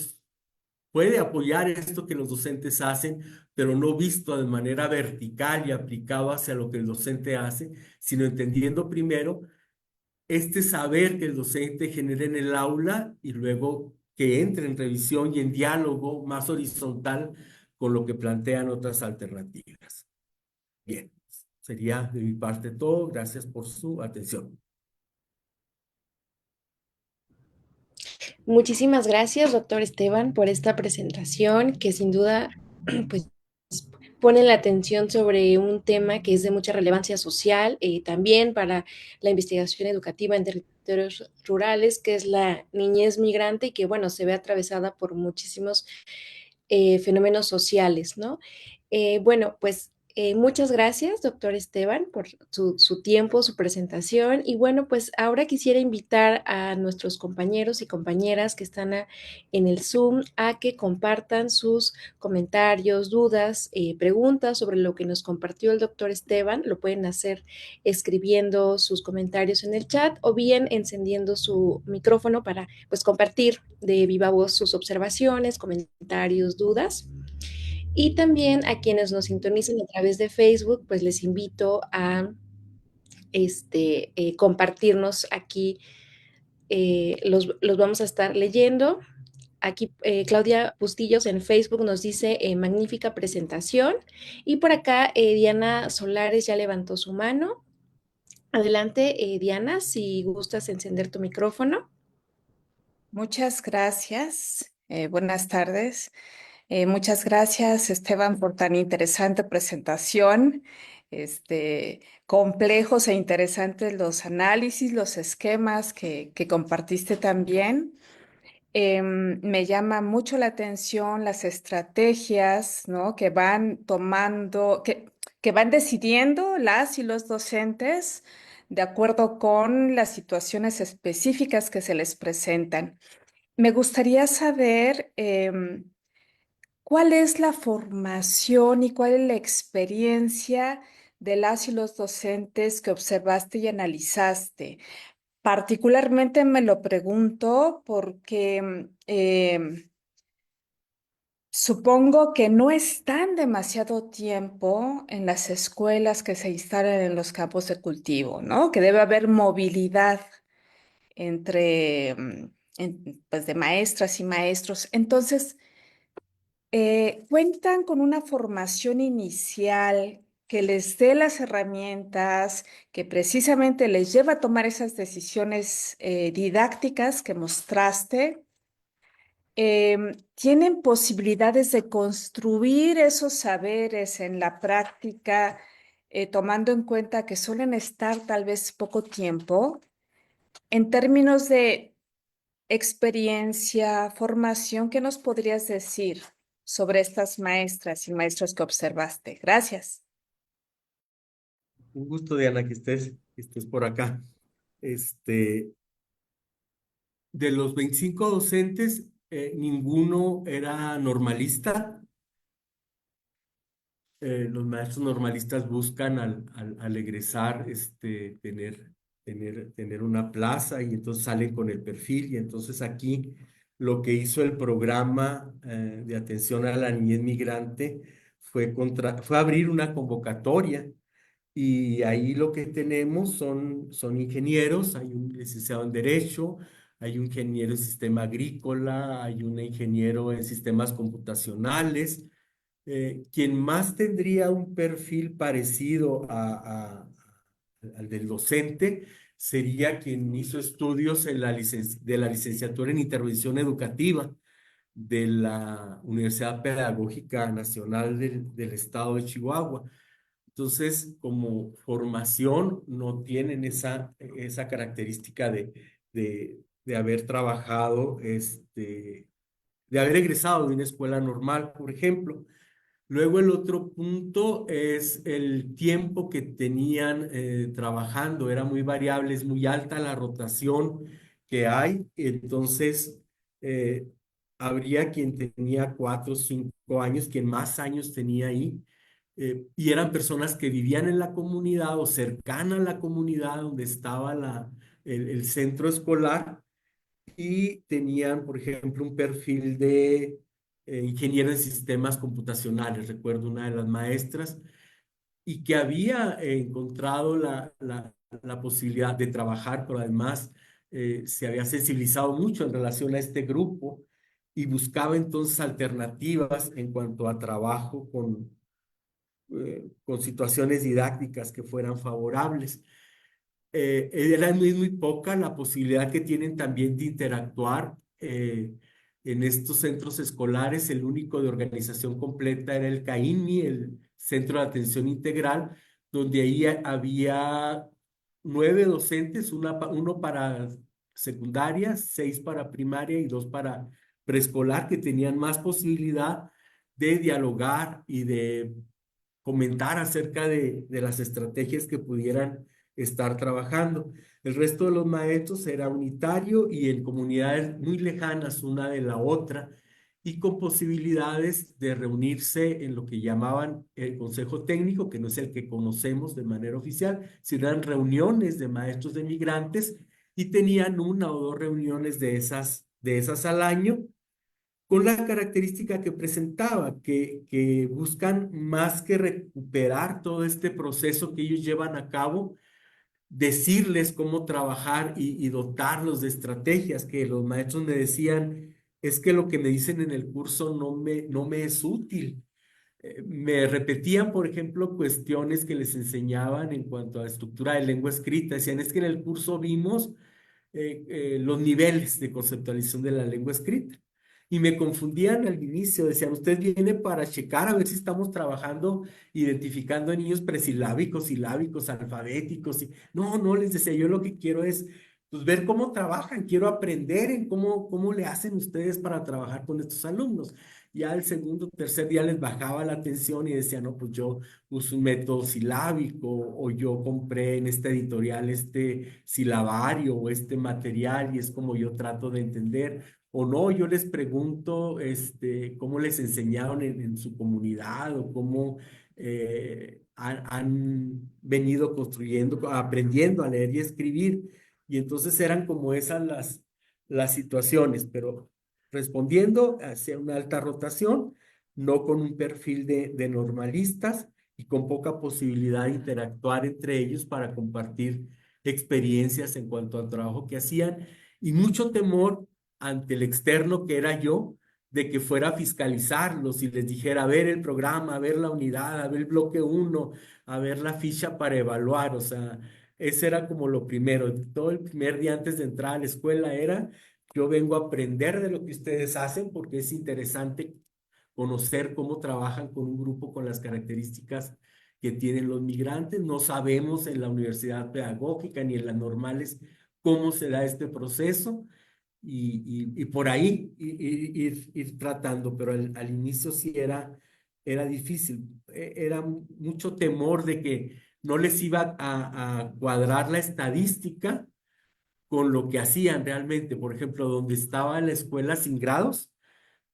puede apoyar esto que los docentes hacen, pero no visto de manera vertical y aplicado hacia lo que el docente hace, sino entendiendo primero este saber que el docente genera en el aula y luego que entre en revisión y en diálogo más horizontal con lo que plantean otras alternativas. Bien, sería de mi parte todo. Gracias por su atención. Muchísimas gracias, doctor Esteban, por esta presentación que sin duda pues, pone la atención sobre un tema que es de mucha relevancia social, también para la investigación educativa en territorios rurales, que es la niñez migrante y que, bueno, se ve atravesada por muchísimos fenómenos sociales, ¿no? Bueno, pues muchas gracias, doctor Esteban, por su tiempo, su presentación. Y bueno, pues ahora quisiera invitar a nuestros compañeros y compañeras que están en el Zoom a que compartan sus comentarios, dudas, preguntas sobre lo que nos compartió el doctor Esteban. Lo pueden hacer escribiendo sus comentarios en el chat o bien encendiendo su micrófono para pues compartir de viva voz sus observaciones, comentarios, dudas. Y también a quienes nos sintonizan a través de Facebook, pues les invito a compartirnos aquí, los vamos a estar leyendo. Aquí Claudia Bustillos en Facebook nos dice magnífica presentación. Y por acá Diana Solares ya levantó su mano. Adelante, Diana, si gustas encender tu micrófono. Muchas gracias. Buenas tardes. Muchas gracias, Esteban, por tan interesante presentación. Complejos e interesantes los análisis, los esquemas que compartiste también. Me llama mucho la atención las estrategias, ¿no? Que van tomando, que van decidiendo las y los docentes de acuerdo con las situaciones específicas que se les presentan. Me gustaría saber cuál es la formación y cuál es la experiencia de las y los docentes que observaste y analizaste. Particularmente me lo pregunto porque supongo que no están demasiado tiempo en las escuelas que se instalan en los campos de cultivo, ¿no? Que debe haber movilidad entre, pues, de maestras y maestros. Entonces, ¿Cuentan con una formación inicial que les dé las herramientas, que precisamente les lleva a tomar esas decisiones didácticas que mostraste? ¿Tienen posibilidades de construir esos saberes en la práctica, tomando en cuenta que suelen estar tal vez poco tiempo? En términos de experiencia, formación, ¿qué nos podrías decir sobre estas maestras y maestros que observaste? Gracias. Un gusto, Diana, que estés por acá. Este, de los 25 docentes, ninguno era normalista. Los maestros normalistas buscan al egresar tener una plaza y entonces salen con el perfil. Y entonces aquí lo que hizo el programa de atención a la niñez migrante fue abrir una convocatoria. Y ahí lo que tenemos son ingenieros, hay un licenciado en Derecho, hay un ingeniero en sistema agrícola, hay un ingeniero en sistemas computacionales. Quien más tendría un perfil parecido al del docente sería quien hizo estudios de la licenciatura en intervención educativa de la Universidad Pedagógica Nacional del Estado de Chihuahua. Entonces, como formación, no tienen esa característica de haber trabajado, de haber egresado de una escuela normal, por ejemplo. Luego el otro punto es el tiempo que tenían trabajando. Era muy variable, es muy alta la rotación que hay. Entonces, eh, habría quien tenía 4 o 5 años, quien más años tenía ahí. Y eran personas que vivían en la comunidad o cercana a la comunidad donde estaba el centro escolar y tenían, por ejemplo, un perfil de ingeniero en sistemas computacionales. Recuerdo una de las maestras y que había encontrado la posibilidad de trabajar, pero además se había sensibilizado mucho en relación a este grupo y buscaba entonces alternativas en cuanto a trabajo con situaciones didácticas que fueran favorables. Era muy poca la posibilidad que tienen también de interactuar en estos centros escolares. El único de organización completa era el CAINMI, el Centro de Atención Integral, donde ahí había 9 docentes, uno para secundaria, 6 para primaria y 2 para preescolar, que tenían más posibilidad de dialogar y de comentar acerca de las estrategias que pudieran estar trabajando. El resto de los maestros era unitario y en comunidades muy lejanas una de la otra y con posibilidades de reunirse en lo que llamaban el Consejo Técnico, que no es el que conocemos de manera oficial, sino eran reuniones de maestros de migrantes y tenían 1 o 2 reuniones de esas al año con la característica que presentaba, que buscan más que recuperar todo este proceso que ellos llevan a cabo, decirles cómo trabajar y dotarlos de estrategias, que los maestros me decían, es que lo que me dicen en el curso no me es útil. Me repetían, por ejemplo, cuestiones que les enseñaban en cuanto a estructura de lengua escrita. Decían, es que en el curso vimos los niveles de conceptualización de la lengua escrita. Y me confundían al inicio, decían, usted viene para checar a ver si estamos trabajando, identificando niños presilábicos, silábicos, alfabéticos. No, les decía, yo lo que quiero es pues, ver cómo trabajan, quiero aprender en cómo le hacen ustedes para trabajar con estos alumnos. Ya el segundo, tercer día les bajaba la atención y decía, no, pues yo uso un método silábico o yo compré en esta editorial este silabario o este material y es como yo trato de entender. O no, yo les pregunto cómo les enseñaron en su comunidad o cómo han venido construyendo, aprendiendo a leer y escribir. Y entonces eran como esas las situaciones, pero respondiendo hacia una alta rotación, no con un perfil de normalistas y con poca posibilidad de interactuar entre ellos para compartir experiencias en cuanto al trabajo que hacían y mucho temor ante el externo que era yo de que fuera a fiscalizarlos y les dijera, a ver el programa, a ver la unidad, a ver el bloque uno, a ver la ficha para evaluar. O sea, ese era como lo primero. Todo el primer día antes de entrar a la escuela era, yo vengo a aprender de lo que ustedes hacen porque es interesante conocer cómo trabajan con un grupo con las características que tienen los migrantes. No sabemos en la universidad pedagógica ni en las normales cómo se da este proceso y por ahí ir tratando, pero al inicio sí era difícil. Era mucho temor de que no les iba a cuadrar la estadística con lo que hacían realmente. Por ejemplo, donde estaba la escuela sin grados,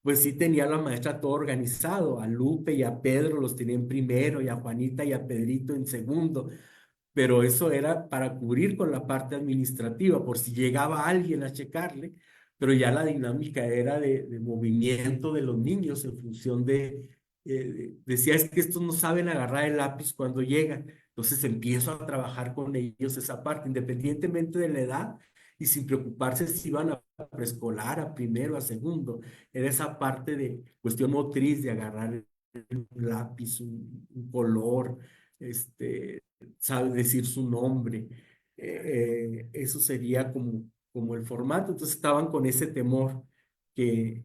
pues sí tenía la maestra todo organizado. A Lupe y a Pedro los tenía en primero, y a Juanita y a Pedrito en segundo, pero eso era para cubrir con la parte administrativa, por si llegaba alguien a checarle, pero ya la dinámica era de movimiento de los niños en función decía, es que estos no saben agarrar el lápiz cuando llegan, entonces empiezo a trabajar con ellos esa parte, independientemente de la edad y sin preocuparse si iban a preescolar, a primero, a segundo, era esa parte de cuestión motriz de agarrar un lápiz, un color, sabe decir su nombre. Eso sería como el formato. Entonces estaban con ese temor que,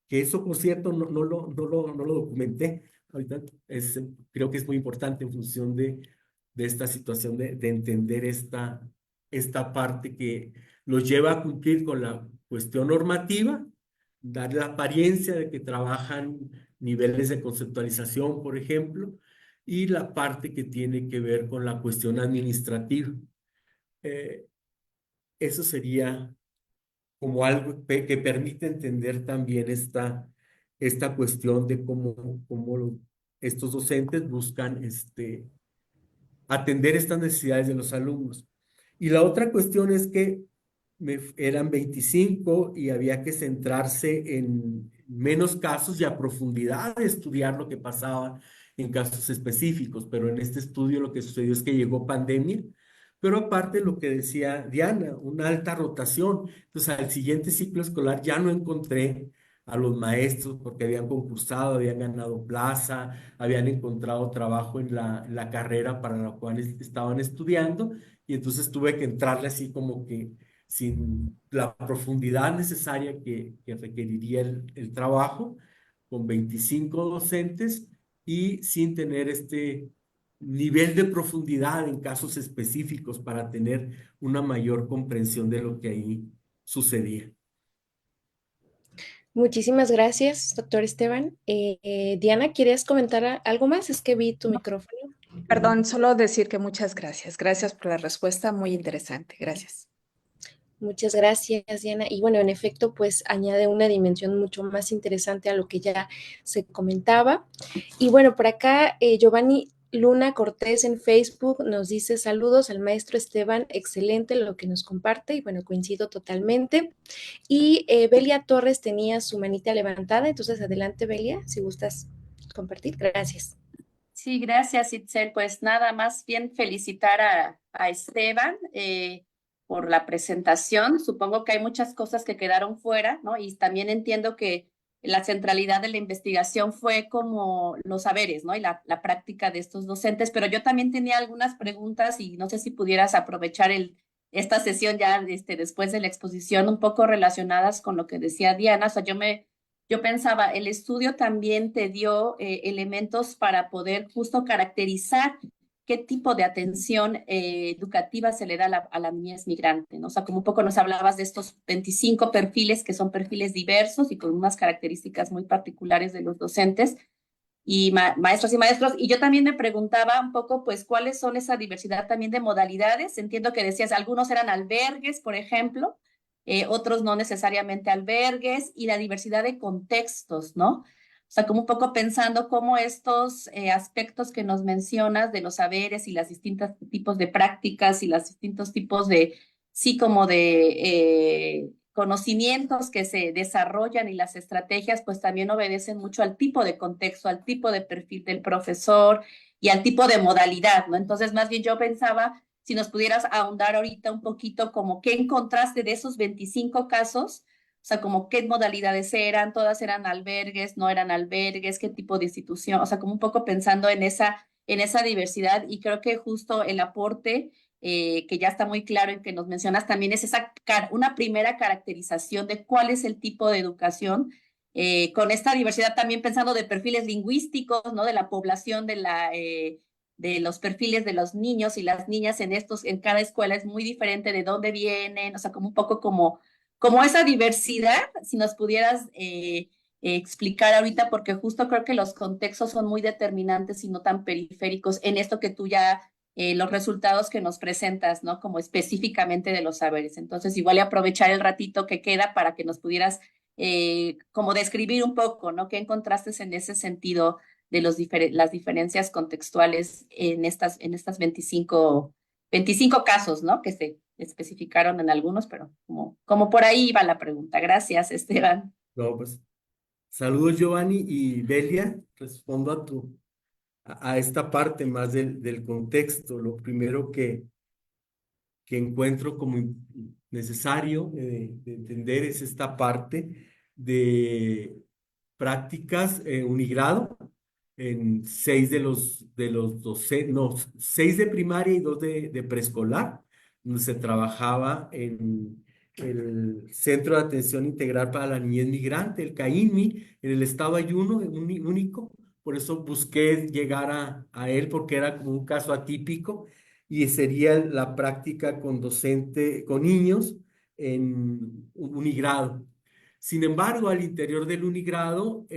que eso, por cierto, no lo documenté. Ahorita creo que es muy importante en función de esta situación de entender esta parte que los lleva a cumplir con la cuestión normativa, dar la apariencia de que trabajan niveles de conceptualización, por ejemplo, y la parte que tiene que ver con la cuestión administrativa. Eh, Eso sería como algo que permite entender también esta cuestión de cómo estos docentes buscan atender estas necesidades de los alumnos. Y la otra cuestión es que eran 25 y había que centrarse en menos casos y a profundidad de estudiar lo que pasaba en casos específicos, pero en este estudio lo que sucedió es que llegó pandemia, pero aparte lo que decía Diana, una alta rotación. Entonces al siguiente ciclo escolar ya no encontré a los maestros porque habían concursado, habían ganado plaza, habían encontrado trabajo en la carrera para la cual estaban estudiando, y entonces tuve que entrarle así como que sin la profundidad necesaria que requeriría el trabajo, con 25 docentes y sin tener este nivel de profundidad en casos específicos para tener una mayor comprensión de lo que ahí sucedía. Muchísimas gracias, doctor Esteban. Diana, ¿quieres comentar algo más? Es que vi tu micrófono. Perdón, solo decir que muchas gracias. Gracias por la respuesta, muy interesante. Gracias. Muchas gracias, Diana. Y bueno, en efecto, pues añade una dimensión mucho más interesante a lo que ya se comentaba. Y bueno, por acá Giovanni Luna Cortés en Facebook nos dice saludos al maestro Esteban, excelente lo que nos comparte y bueno, coincido totalmente. Y Belia Torres tenía su manita levantada, entonces adelante Belia, si gustas compartir. Gracias. Sí, gracias, Itzel. Pues nada más bien felicitar a Esteban por la presentación. Supongo que hay muchas cosas que quedaron fuera, ¿no? Y también entiendo que la centralidad de la investigación fue como los saberes, ¿no? Y la práctica de estos docentes. Pero yo también tenía algunas preguntas y no sé si pudieras aprovechar esta sesión ya después de la exposición un poco relacionadas con lo que decía Diana. O sea, yo pensaba, el estudio también te dio elementos para poder justo caracterizar qué tipo de atención educativa se le da a la niñez migrante, ¿no? O sea, como un poco nos hablabas de estos 25 perfiles que son perfiles diversos y con unas características muy particulares de los docentes y maestros y maestros. Y yo también me preguntaba un poco, pues, cuáles son esa diversidad también de modalidades. Entiendo que decías, algunos eran albergues, por ejemplo, otros no necesariamente albergues, y la diversidad de contextos, ¿no? O sea, como un poco pensando cómo estos aspectos que nos mencionas de los saberes y los distintos tipos de prácticas y los distintos tipos de, sí, como de conocimientos que se desarrollan y las estrategias, pues también obedecen mucho al tipo de contexto, al tipo de perfil del profesor y al tipo de modalidad, ¿no? Entonces, más bien yo pensaba si nos pudieras ahondar ahorita un poquito como qué encontraste de esos 25 casos, sea, como qué modalidades eran, todas eran albergues, no eran albergues, qué tipo de institución, o sea, como un poco pensando en esa diversidad y creo que justo el aporte que ya está muy claro y que nos mencionas también es una primera caracterización de cuál es el tipo de educación con esta diversidad también pensando de perfiles lingüísticos, ¿no? De la población, de los perfiles de los niños y las niñas en cada escuela es muy diferente de dónde vienen, o sea, como un poco como esa diversidad, si nos pudieras explicar ahorita, porque justo creo que los contextos son muy determinantes y no tan periféricos en esto que tú ya, los resultados que nos presentas, ¿no? Como específicamente de los saberes. Entonces, igual y aprovechar el ratito que queda para que nos pudieras como describir un poco, ¿no? ¿Qué encontraste en ese sentido de las diferencias contextuales en estas 25 casos, ¿no? Que se especificaron en algunos, pero como por ahí iba la pregunta. Gracias, Esteban. No, pues saludos Giovanni y Delia. Respondo a esta parte más del contexto. Lo primero que encuentro como necesario de entender es esta parte de prácticas unigrado en 6 de primaria y 2 de preescolar, donde se trabajaba en el Centro de Atención Integral para la Niñez Migrante, el CAINMI, en el estado hay uno, único, por eso busqué llegar a él porque era como un caso atípico y sería la práctica con con niños en unigrado. Sin embargo, al interior del unigrado,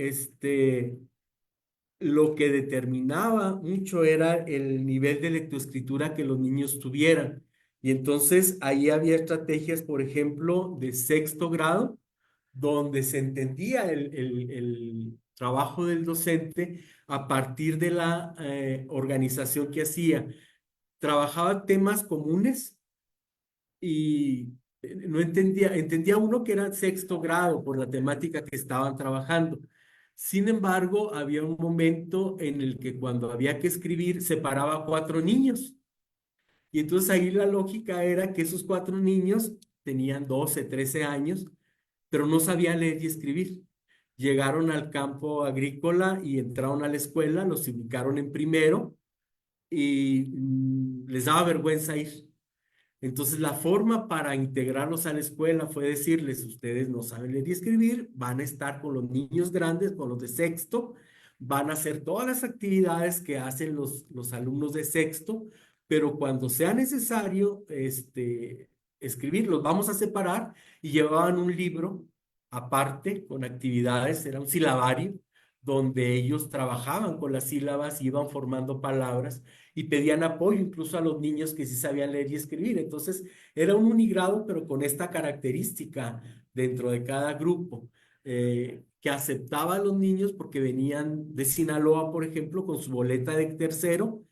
lo que determinaba mucho era el nivel de lectoescritura que los niños tuvieran. Y entonces ahí había estrategias, por ejemplo, de sexto grado, donde se entendía el trabajo del docente a partir de la organización que hacía. Trabajaba temas comunes y no entendía uno que era sexto grado por la temática que estaban trabajando. Sin embargo, había un momento en el que cuando había que escribir, separaba a 4 niños. Y entonces ahí la lógica era que esos 4 niños tenían 12, 13 años, pero no sabían leer y escribir. Llegaron al campo agrícola y entraron a la escuela, los ubicaron en primero y les daba vergüenza ir. Entonces, la forma para integrarlos a la escuela fue decirles, ustedes no saben leer y escribir, van a estar con los niños grandes, con los de sexto, van a hacer todas las actividades que hacen los alumnos de sexto, pero cuando sea necesario escribir, los vamos a separar y llevaban un libro aparte con actividades, era un silabario, donde ellos trabajaban con las sílabas, iban formando palabras y pedían apoyo incluso a los niños que sí sabían leer y escribir. Entonces, era un unigrado, pero con esta característica dentro de cada grupo, que aceptaba a los niños porque venían de Sinaloa, por ejemplo, con su boleta de tercero,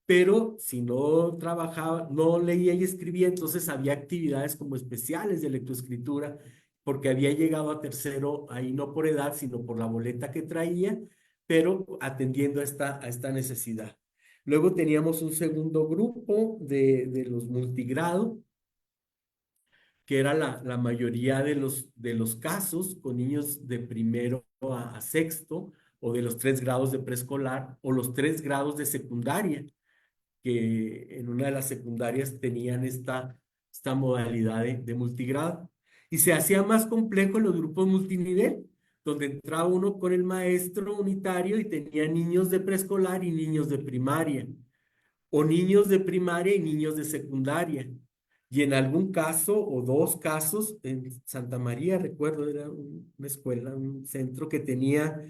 pero si no trabajaba, no leía y escribía, entonces había actividades como especiales de lectoescritura, porque había llegado a tercero ahí no por edad, sino por la boleta que traía, pero atendiendo a esta necesidad. Luego teníamos un segundo grupo de los multigrado, que era la mayoría de los casos con niños de primero a sexto, o de los 3 grados de preescolar, o los 3 grados de secundaria, que en una de las secundarias tenían esta modalidad de multigrado. Y se hacía más complejo en los grupos multinivel, donde entraba uno con el maestro unitario y tenía niños de preescolar y niños de primaria, o niños de primaria y niños de secundaria. Y en algún caso, o 2 casos, en Santa María, recuerdo, era una escuela, un centro que tenía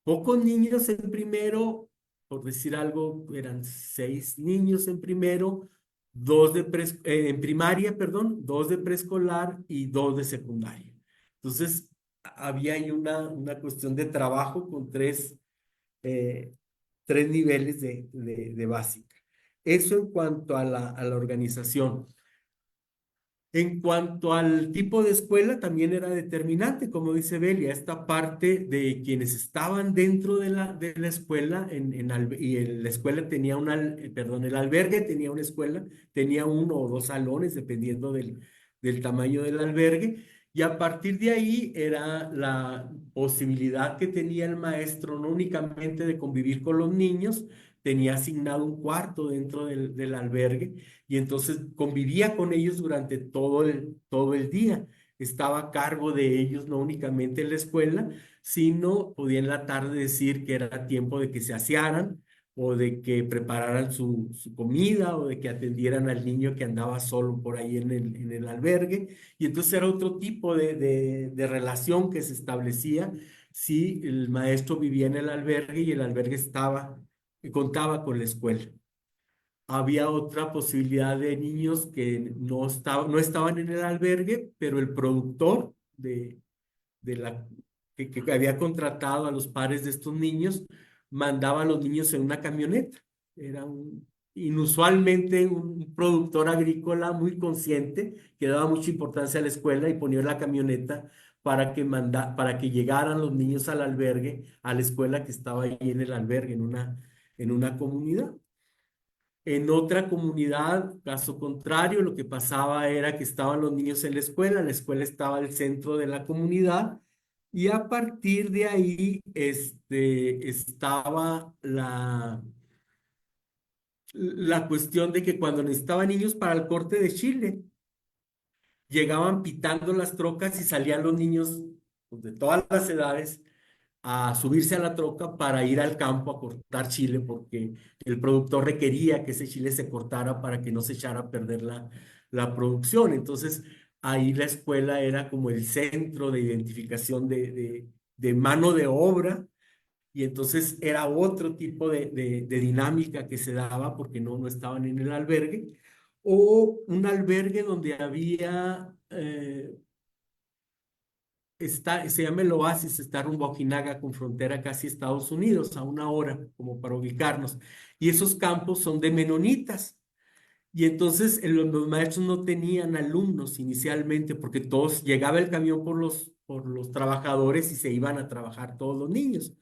pocos niños en primero, por decir algo, eran 6 niños en primero, en primaria, perdón, 2 de preescolar y 2 de secundaria. Entonces, había ahí una cuestión de trabajo con eh, 3 niveles de básica. Eso en cuanto a la organización. En cuanto al tipo de escuela, también era determinante, como dice Belia, esta parte de quienes estaban dentro de la escuela, la escuela tenía perdón, el albergue tenía una escuela, tenía 1 o 2 salones, dependiendo del tamaño del albergue, Y a partir de ahí era la posibilidad que tenía el maestro no únicamente de convivir con los niños, tenía asignado un cuarto dentro del albergue y entonces convivía con ellos durante todo el día. Estaba a cargo de ellos no únicamente en la escuela, sino podía en la tarde decir que era tiempo de que se asearan o de que prepararan su comida o de que atendieran al niño que andaba solo por ahí en el albergue. Y entonces era otro tipo de relación que se establecía si el maestro vivía en el albergue y el albergue contaba con la escuela. Había otra posibilidad de niños que no estaban en el albergue, pero el productor de la, que había contratado a los padres de estos niños mandaba a los niños en una camioneta. Era inusualmente un productor agrícola muy consciente que daba mucha importancia a la escuela y ponía la camioneta para que llegaran los niños al albergue, a la escuela que estaba ahí en el albergue, en una comunidad. En otra comunidad, caso contrario, lo que pasaba era que estaban los niños en la escuela estaba al centro de la comunidad y a partir de ahí estaba la cuestión de que cuando necesitaban niños para el corte de chile, llegaban pitando las trocas y salían los niños pues, de todas las edades a subirse a la troca para ir al campo a cortar chile porque el productor requería que ese chile se cortara para que no se echara a perder la producción. Entonces, ahí la escuela era como el centro de identificación de mano de obra y entonces era otro tipo de dinámica que se daba porque no estaban en el albergue o un albergue donde había se llama el Oasis, está rumbo a Ojinaga con frontera casi Estados Unidos, a una hora, como para ubicarnos. Y esos campos son de menonitas. Y entonces los maestros no tenían alumnos inicialmente porque todos, llegaba el camión por los trabajadores y se iban a trabajar todos los niños.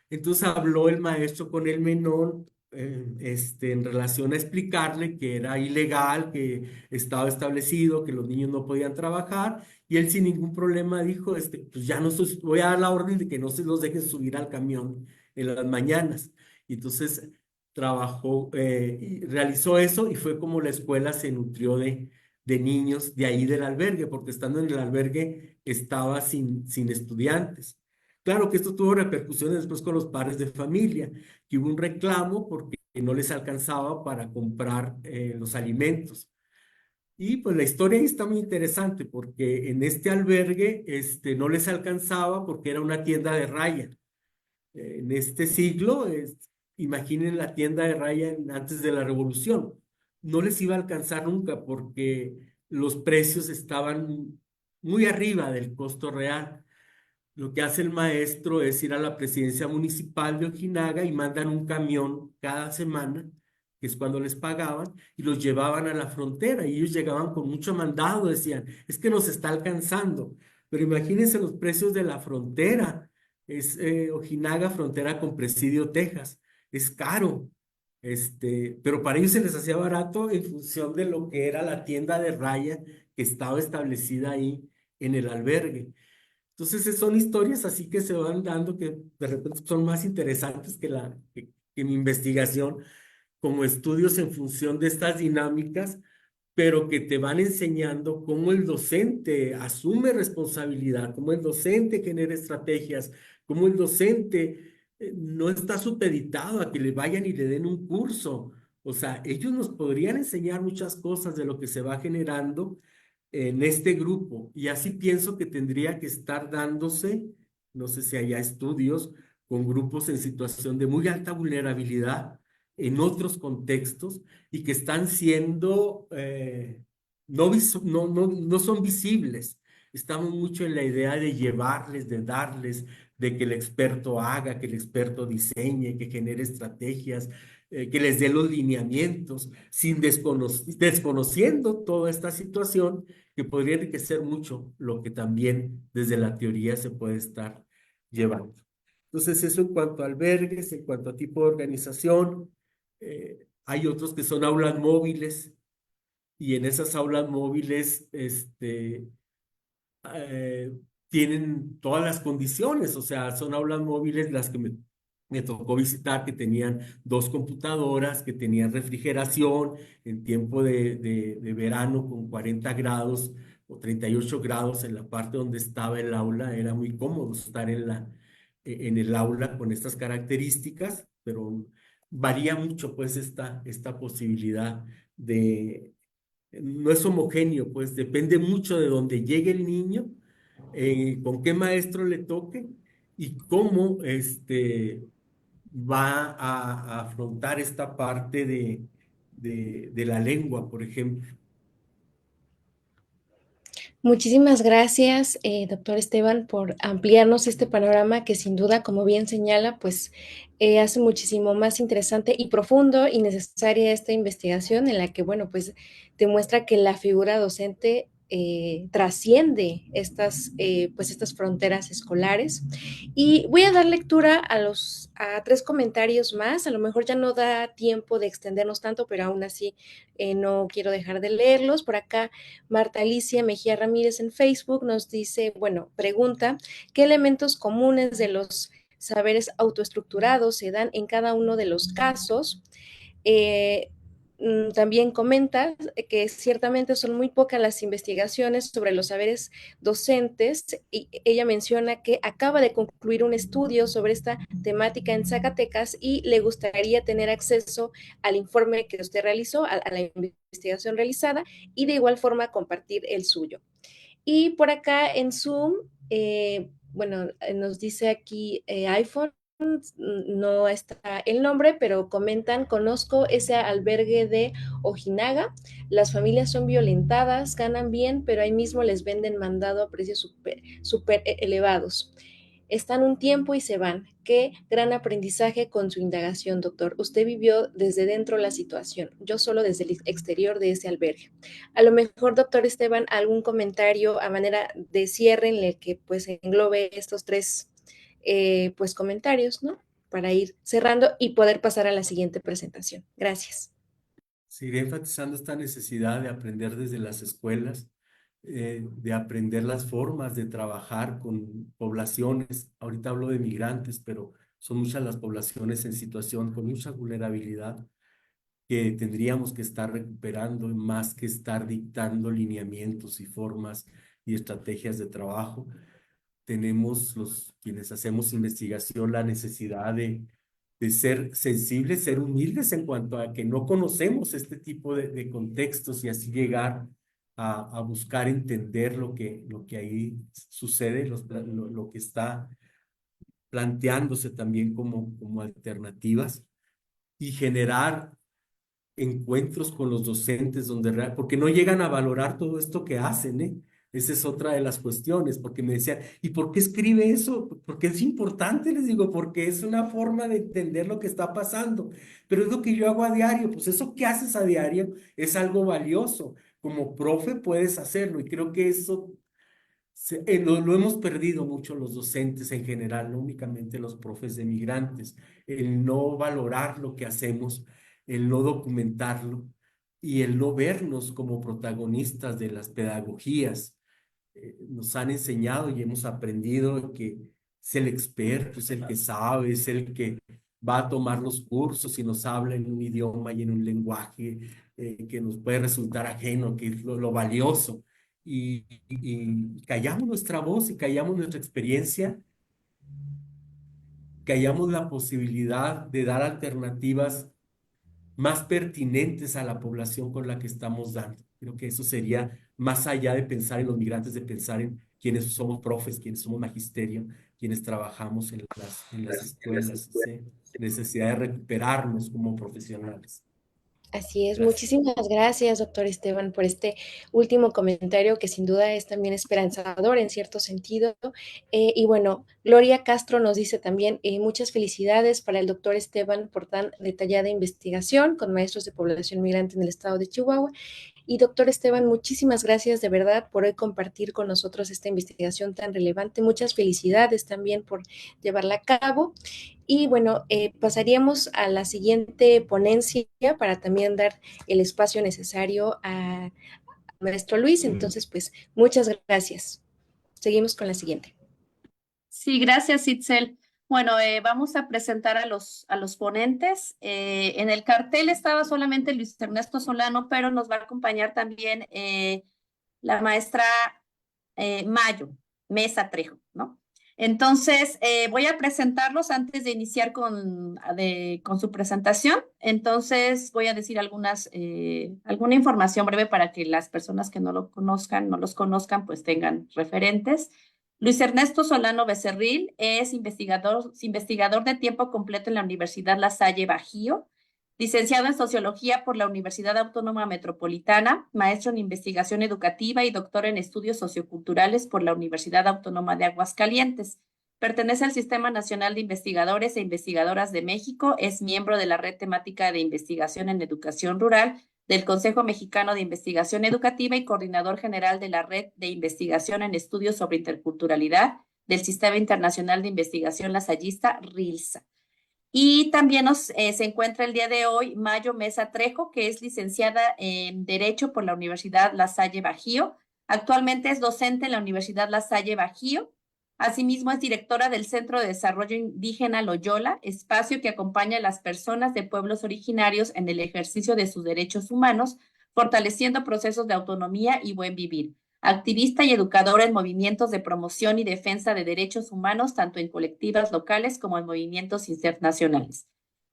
Entonces habló el maestro con el menor en relación a explicarle que era ilegal, que estaba establecido, que los niños no podían trabajar, y él sin ningún problema dijo, pues ya no voy a dar la orden de que no se los dejen subir al camión en las mañanas. Y entonces trabajó, y realizó eso y fue como la escuela se nutrió de niños de ahí del albergue, porque estando en el albergue estaba sin estudiantes. Claro que esto tuvo repercusiones después con los padres de familia, que hubo un reclamo porque no les alcanzaba para comprar los alimentos. Y pues la historia ahí está muy interesante porque en este albergue no les alcanzaba porque era una tienda de raya. En este siglo, imaginen la tienda de raya antes de la revolución. No les iba a alcanzar nunca porque los precios estaban muy arriba del costo real. Lo que hace el maestro es ir a la presidencia municipal de Ojinaga y mandan un camión cada semana, que es cuando les pagaban, y los llevaban a la frontera. Y ellos llegaban con mucho mandado, decían, es que nos está alcanzando. Pero imagínense los precios de la frontera. Es Ojinaga, frontera con Presidio, Texas. Es caro. Pero para ellos se les hacía barato en función de lo que era la tienda de raya que estaba establecida ahí en el albergue. Entonces, son historias así que se van dando que de repente son más interesantes que mi investigación, como estudios en función de estas dinámicas, pero que te van enseñando cómo el docente asume responsabilidad, cómo el docente genera estrategias, cómo el docente no está supeditado a que le vayan y le den un curso. O sea, ellos nos podrían enseñar muchas cosas de lo que se va generando en este grupo. Y así pienso que tendría que estar dándose, no sé si haya estudios con grupos en situación de muy alta vulnerabilidad en otros contextos y que están siendo, no son visibles. Estamos mucho en la idea de llevarles, de darles, de que el experto haga, que el experto diseñe, que genere estrategias, que les dé los lineamientos, desconociendo toda esta situación que podría enriquecer mucho lo que también desde la teoría se puede estar llevando. Entonces, eso en cuanto a albergues, en cuanto a tipo de organización. Hay otros que son aulas móviles y en esas aulas móviles eh, tienen todas las condiciones, o sea, son aulas móviles las que me tocó visitar, que tenían 2 computadoras, que tenían refrigeración en tiempo de verano con 40 grados o 38 grados en la parte donde estaba el aula. Era muy cómodo estar en el aula con estas características, pero varía mucho pues esta posibilidad de no es homogéneo, pues depende mucho de dónde llegue el niño, con qué maestro le toque y cómo va a afrontar esta parte de la lengua, por ejemplo. Muchísimas gracias, doctor Esteban, por ampliarnos este panorama que sin duda, como bien señala, pues hace muchísimo más interesante y profundo y necesaria esta investigación en la que, bueno, pues demuestra que la figura docente trasciende pues estas fronteras escolares. Y voy a dar lectura a 3 comentarios más. A lo mejor ya no da tiempo de extendernos tanto, pero aún así no quiero dejar de leerlos. Por acá Marta Alicia Mejía Ramírez en Facebook nos dice, bueno, pregunta, ¿qué elementos comunes de los saberes autoestructurados se dan en cada uno de los casos? Eh, También comenta que ciertamente son muy pocas las investigaciones sobre los saberes docentes y ella menciona que acaba de concluir un estudio sobre esta temática en Zacatecas y le gustaría tener acceso al informe que usted realizó, a la investigación realizada y de igual forma compartir el suyo. Y por acá en Zoom, bueno, nos dice aquí iPhone, no está el nombre, pero comentan, conozco ese albergue de Ojinaga, las familias son violentadas, ganan bien, pero ahí mismo les venden mandado a precios súper elevados. Están un tiempo y se van. Qué gran aprendizaje con su indagación, doctor. Usted vivió desde dentro la situación, yo solo desde el exterior de ese albergue. A lo mejor, doctor Esteban, algún comentario a manera de cierre en el que pues englobe estos 3 pues comentarios, ¿no? Para ir cerrando y poder pasar a la siguiente presentación. Gracias. Seguiré enfatizando esta necesidad de aprender desde las escuelas, de aprender las formas de trabajar con poblaciones. Ahorita hablo de migrantes, pero son muchas las poblaciones en situación con mucha vulnerabilidad que tendríamos que estar recuperando más que estar dictando lineamientos y formas y estrategias de trabajo. Tenemos quienes hacemos investigación la necesidad de ser sensibles, ser humildes en cuanto a que no conocemos este tipo de contextos y así llegar a buscar entender lo que ahí sucede, lo que está planteándose también como alternativas y generar encuentros con los docentes porque no llegan a valorar todo esto que hacen, ¿eh? Esa es otra de las cuestiones, porque me decían, ¿y por qué escribe eso? Porque es importante, les digo, porque es una forma de entender lo que está pasando, pero es lo que yo hago a diario, pues eso que haces a diario es algo valioso. Como profe puedes hacerlo y creo que eso lo hemos perdido mucho los docentes en general, no únicamente los profes de migrantes, el no valorar lo que hacemos, el no documentarlo y el no vernos como protagonistas de las pedagogías. Nos han enseñado y hemos aprendido que es el experto, es el que sabe, es el que va a tomar los cursos y nos habla en un idioma y en un lenguaje que nos puede resultar ajeno, que es lo valioso. Y callamos nuestra voz y callamos nuestra experiencia, callamos la posibilidad de dar alternativas más pertinentes a la población con la que estamos dando. Creo que eso sería más allá de pensar en los migrantes, de pensar en quienes somos profes, quienes somos magisterio, quienes trabajamos en las escuelas, ¿sí? Necesidad de recuperarnos como profesionales. Así es, Gracias. muchísimas gracias, doctor Esteban, por este último comentario que sin duda es también esperanzador en cierto sentido. Y bueno, Gloria Castro nos dice también muchas felicidades para el doctor Esteban por tan detallada investigación con maestros de población migrante en el estado de Chihuahua. Y doctor Esteban, muchísimas gracias de verdad por hoy compartir con nosotros esta investigación tan relevante. Muchas felicidades también por llevarla a cabo. Y bueno, pasaríamos a la siguiente ponencia para también dar el espacio necesario a maestro Luis. Entonces, pues, muchas gracias. Seguimos con la siguiente. Sí, gracias, Itzel. Bueno, vamos a presentar a los ponentes. En el cartel estaba solamente Luis Ernesto Solano, pero nos va a acompañar también la maestra Mayo Mesa Trejo, ¿no? Entonces, voy a presentarlos antes de iniciar con su presentación. Entonces, voy a decir alguna información breve para que las personas que no los conozcan, pues tengan referentes. Luis Ernesto Solano Becerril es investigador de tiempo completo en la Universidad La Salle Bajío, licenciado en Sociología por la Universidad Autónoma Metropolitana, maestro en Investigación Educativa y doctor en Estudios Socioculturales por la Universidad Autónoma de Aguascalientes. Pertenece al Sistema Nacional de Investigadores e Investigadoras de México, es miembro de la Red Temática de Investigación en Educación Rural del Consejo Mexicano de Investigación Educativa y coordinador general de la Red de Investigación en Estudios sobre Interculturalidad del Sistema Internacional de Investigación Lasallista, RILSA. Y también se encuentra el día de hoy Mayo Mesa Trejo, que es licenciada en Derecho por la Universidad La Salle Bajío. Actualmente es docente en la Universidad La Salle Bajío. Asimismo, es directora del Centro de Desarrollo Indígena Loyola, espacio que acompaña a las personas de pueblos originarios en el ejercicio de sus derechos humanos, fortaleciendo procesos de autonomía y buen vivir. Activista y educadora en movimientos de promoción y defensa de derechos humanos, tanto en colectivas locales como en movimientos internacionales.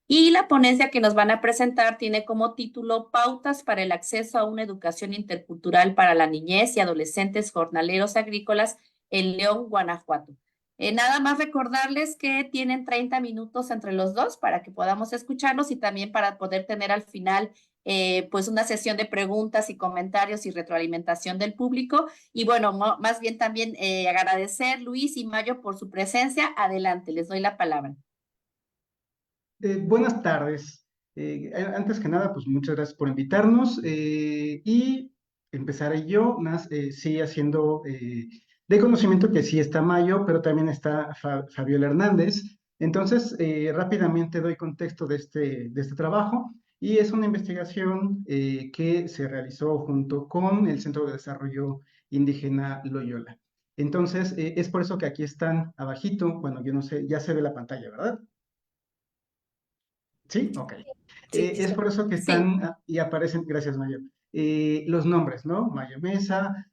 Y la ponencia que nos van a presentar tiene como título Pautas para el acceso a una educación intercultural para la niñez y adolescentes jornaleros agrícolas en León, Guanajuato. Nada más recordarles que tienen 30 minutos entre los dos para que podamos escucharlos y también para poder tener al final pues una sesión de preguntas y comentarios y retroalimentación del público. Y bueno, más bien también agradecer Luis y Mayo por su presencia. Adelante, les doy la palabra. Buenas tardes. Antes que nada, pues muchas gracias por invitarnos y empezaré yo, más sí haciendo de conocimiento que sí está Mayo, pero también está Fabiola Hernández. Entonces, rápidamente doy contexto de este trabajo y es una investigación que se realizó junto con el Centro de Desarrollo Indígena Loyola. Entonces, es por eso que aquí están abajito, bueno, yo no sé, ya se ve la pantalla, ¿verdad? Sí, ok. Sí, Es por eso que Sí. están y aparecen, gracias Mayo, los nombres, ¿no? Mayo Mesa,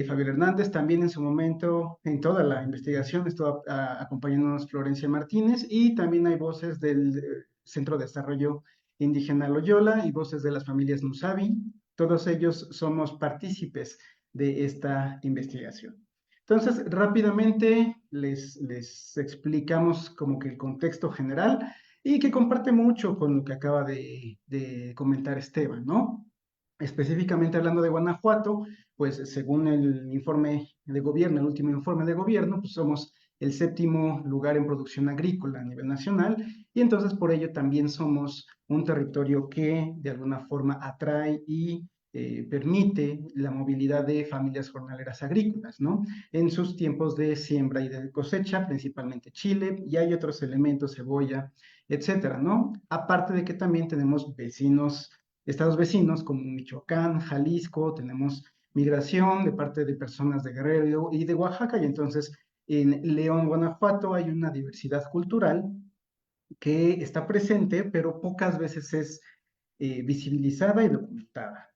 Fabiola Hernández, también en su momento, en toda la investigación, estuvo acompañándonos Florencia Martínez y también hay voces del Centro de Desarrollo Indígena Loyola y voces de las familias Nusabi. Todos ellos somos partícipes de esta investigación. Entonces, rápidamente les explicamos como que el contexto general y que comparte mucho con lo que acaba de comentar Esteban, ¿no? Específicamente hablando de Guanajuato, pues según el informe de gobierno, el último informe de gobierno, pues somos el 7º lugar en producción agrícola a nivel nacional y entonces por ello también somos un territorio que de alguna forma atrae y permite la movilidad de familias jornaleras agrícolas, ¿no? En sus tiempos de siembra y de cosecha, principalmente chile, y hay otros elementos, cebolla, etcétera, ¿no? Aparte de que también tenemos vecinos, estados vecinos como Michoacán, Jalisco, tenemos migración de parte de personas de Guerrero y de Oaxaca, y entonces en León, Guanajuato, hay una diversidad cultural que está presente, pero pocas veces es visibilizada y documentada.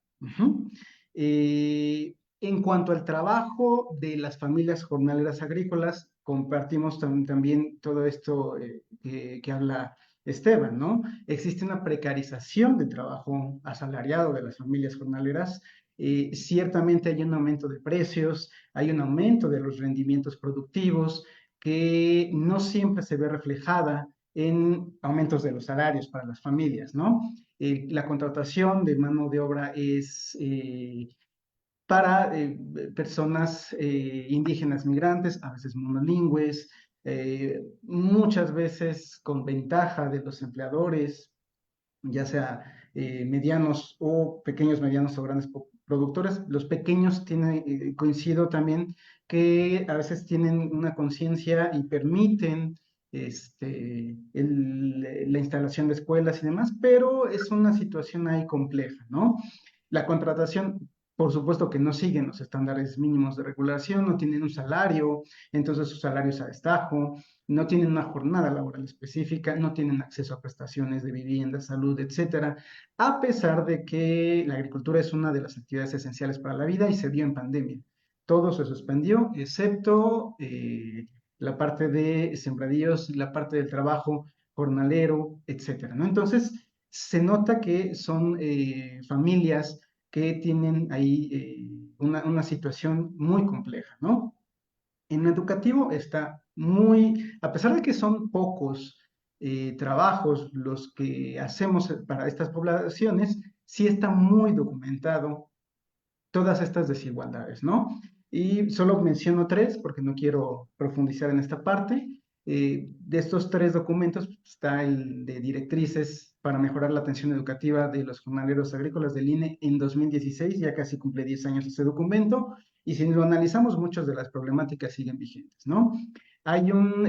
En cuanto al trabajo de las familias jornaleras agrícolas, compartimos también todo esto que habla Esteban, ¿no? Existe una precarización del trabajo asalariado de las familias jornaleras. Ciertamente hay un aumento de precios, hay un aumento de los rendimientos productivos que no siempre se ve reflejada en aumentos de los salarios para las familias, ¿no? La contratación de mano de obra es para personas indígenas migrantes, a veces monolingües, muchas veces con ventaja de los empleadores, ya sea medianos o pequeños, medianos o grandes productores. Los pequeños tienen, coincido también, que a veces tienen una conciencia y permiten la instalación de escuelas y demás, pero es una situación ahí compleja, ¿no? La contratación por supuesto que no siguen los estándares mínimos de regulación, no tienen un salario, entonces su salario es a destajo, no tienen una jornada laboral específica, no tienen acceso a prestaciones de vivienda, salud, etcétera, a pesar de que la agricultura es una de las actividades esenciales para la vida y se vio en pandemia. Todo se suspendió, excepto la parte de sembradíos, la parte del trabajo jornalero, etcétera, ¿no? Entonces, se nota que son familias que tienen ahí una situación muy compleja, ¿no? En lo educativo está muy, a pesar de que son pocos trabajos los que hacemos para estas poblaciones, sí está muy documentado todas estas desigualdades, ¿no? Y solo menciono tres porque no quiero profundizar en esta parte. De estos tres documentos está el de directrices para mejorar la atención educativa de los jornaleros agrícolas del INE en 2016, ya casi cumple 10 años ese documento, y si lo analizamos, muchas de las problemáticas siguen vigentes, ¿no? Hay un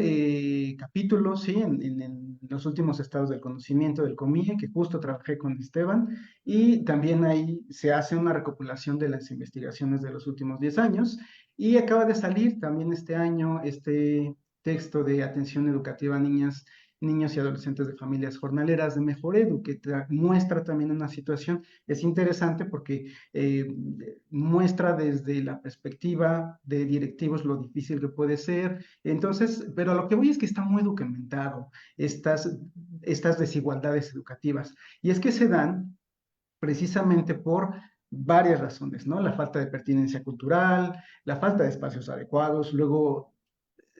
capítulo, sí, en los últimos estados del conocimiento del COMIE, que justo trabajé con Esteban, y también ahí se hace una recopilación de las investigaciones de los últimos 10 años, y acaba de salir también este año este texto de atención educativa a niñas, niños y adolescentes de familias jornaleras de Mejoredu, que muestra también una situación, es interesante porque muestra desde la perspectiva de directivos lo difícil que puede ser. Entonces, pero a lo que voy es que está muy documentado estas desigualdades educativas, y es que se dan precisamente por varias razones, ¿no? La falta de pertinencia cultural, la falta de espacios adecuados, luego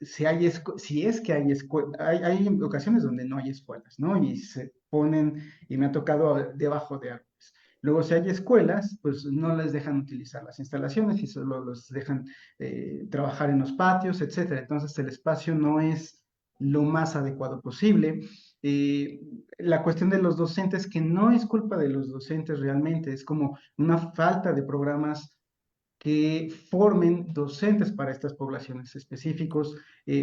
si es que hay escuelas, hay ocasiones donde no hay escuelas, ¿no? Y se ponen, y me ha tocado debajo de árboles. Luego, si hay escuelas, pues no les dejan utilizar las instalaciones y solo los dejan trabajar en los patios, etcétera. Entonces, el espacio no es lo más adecuado posible. Eh, la cuestión de los docentes, que no es culpa de los docentes realmente, es como una falta de programas que formen docentes para estas poblaciones específicos,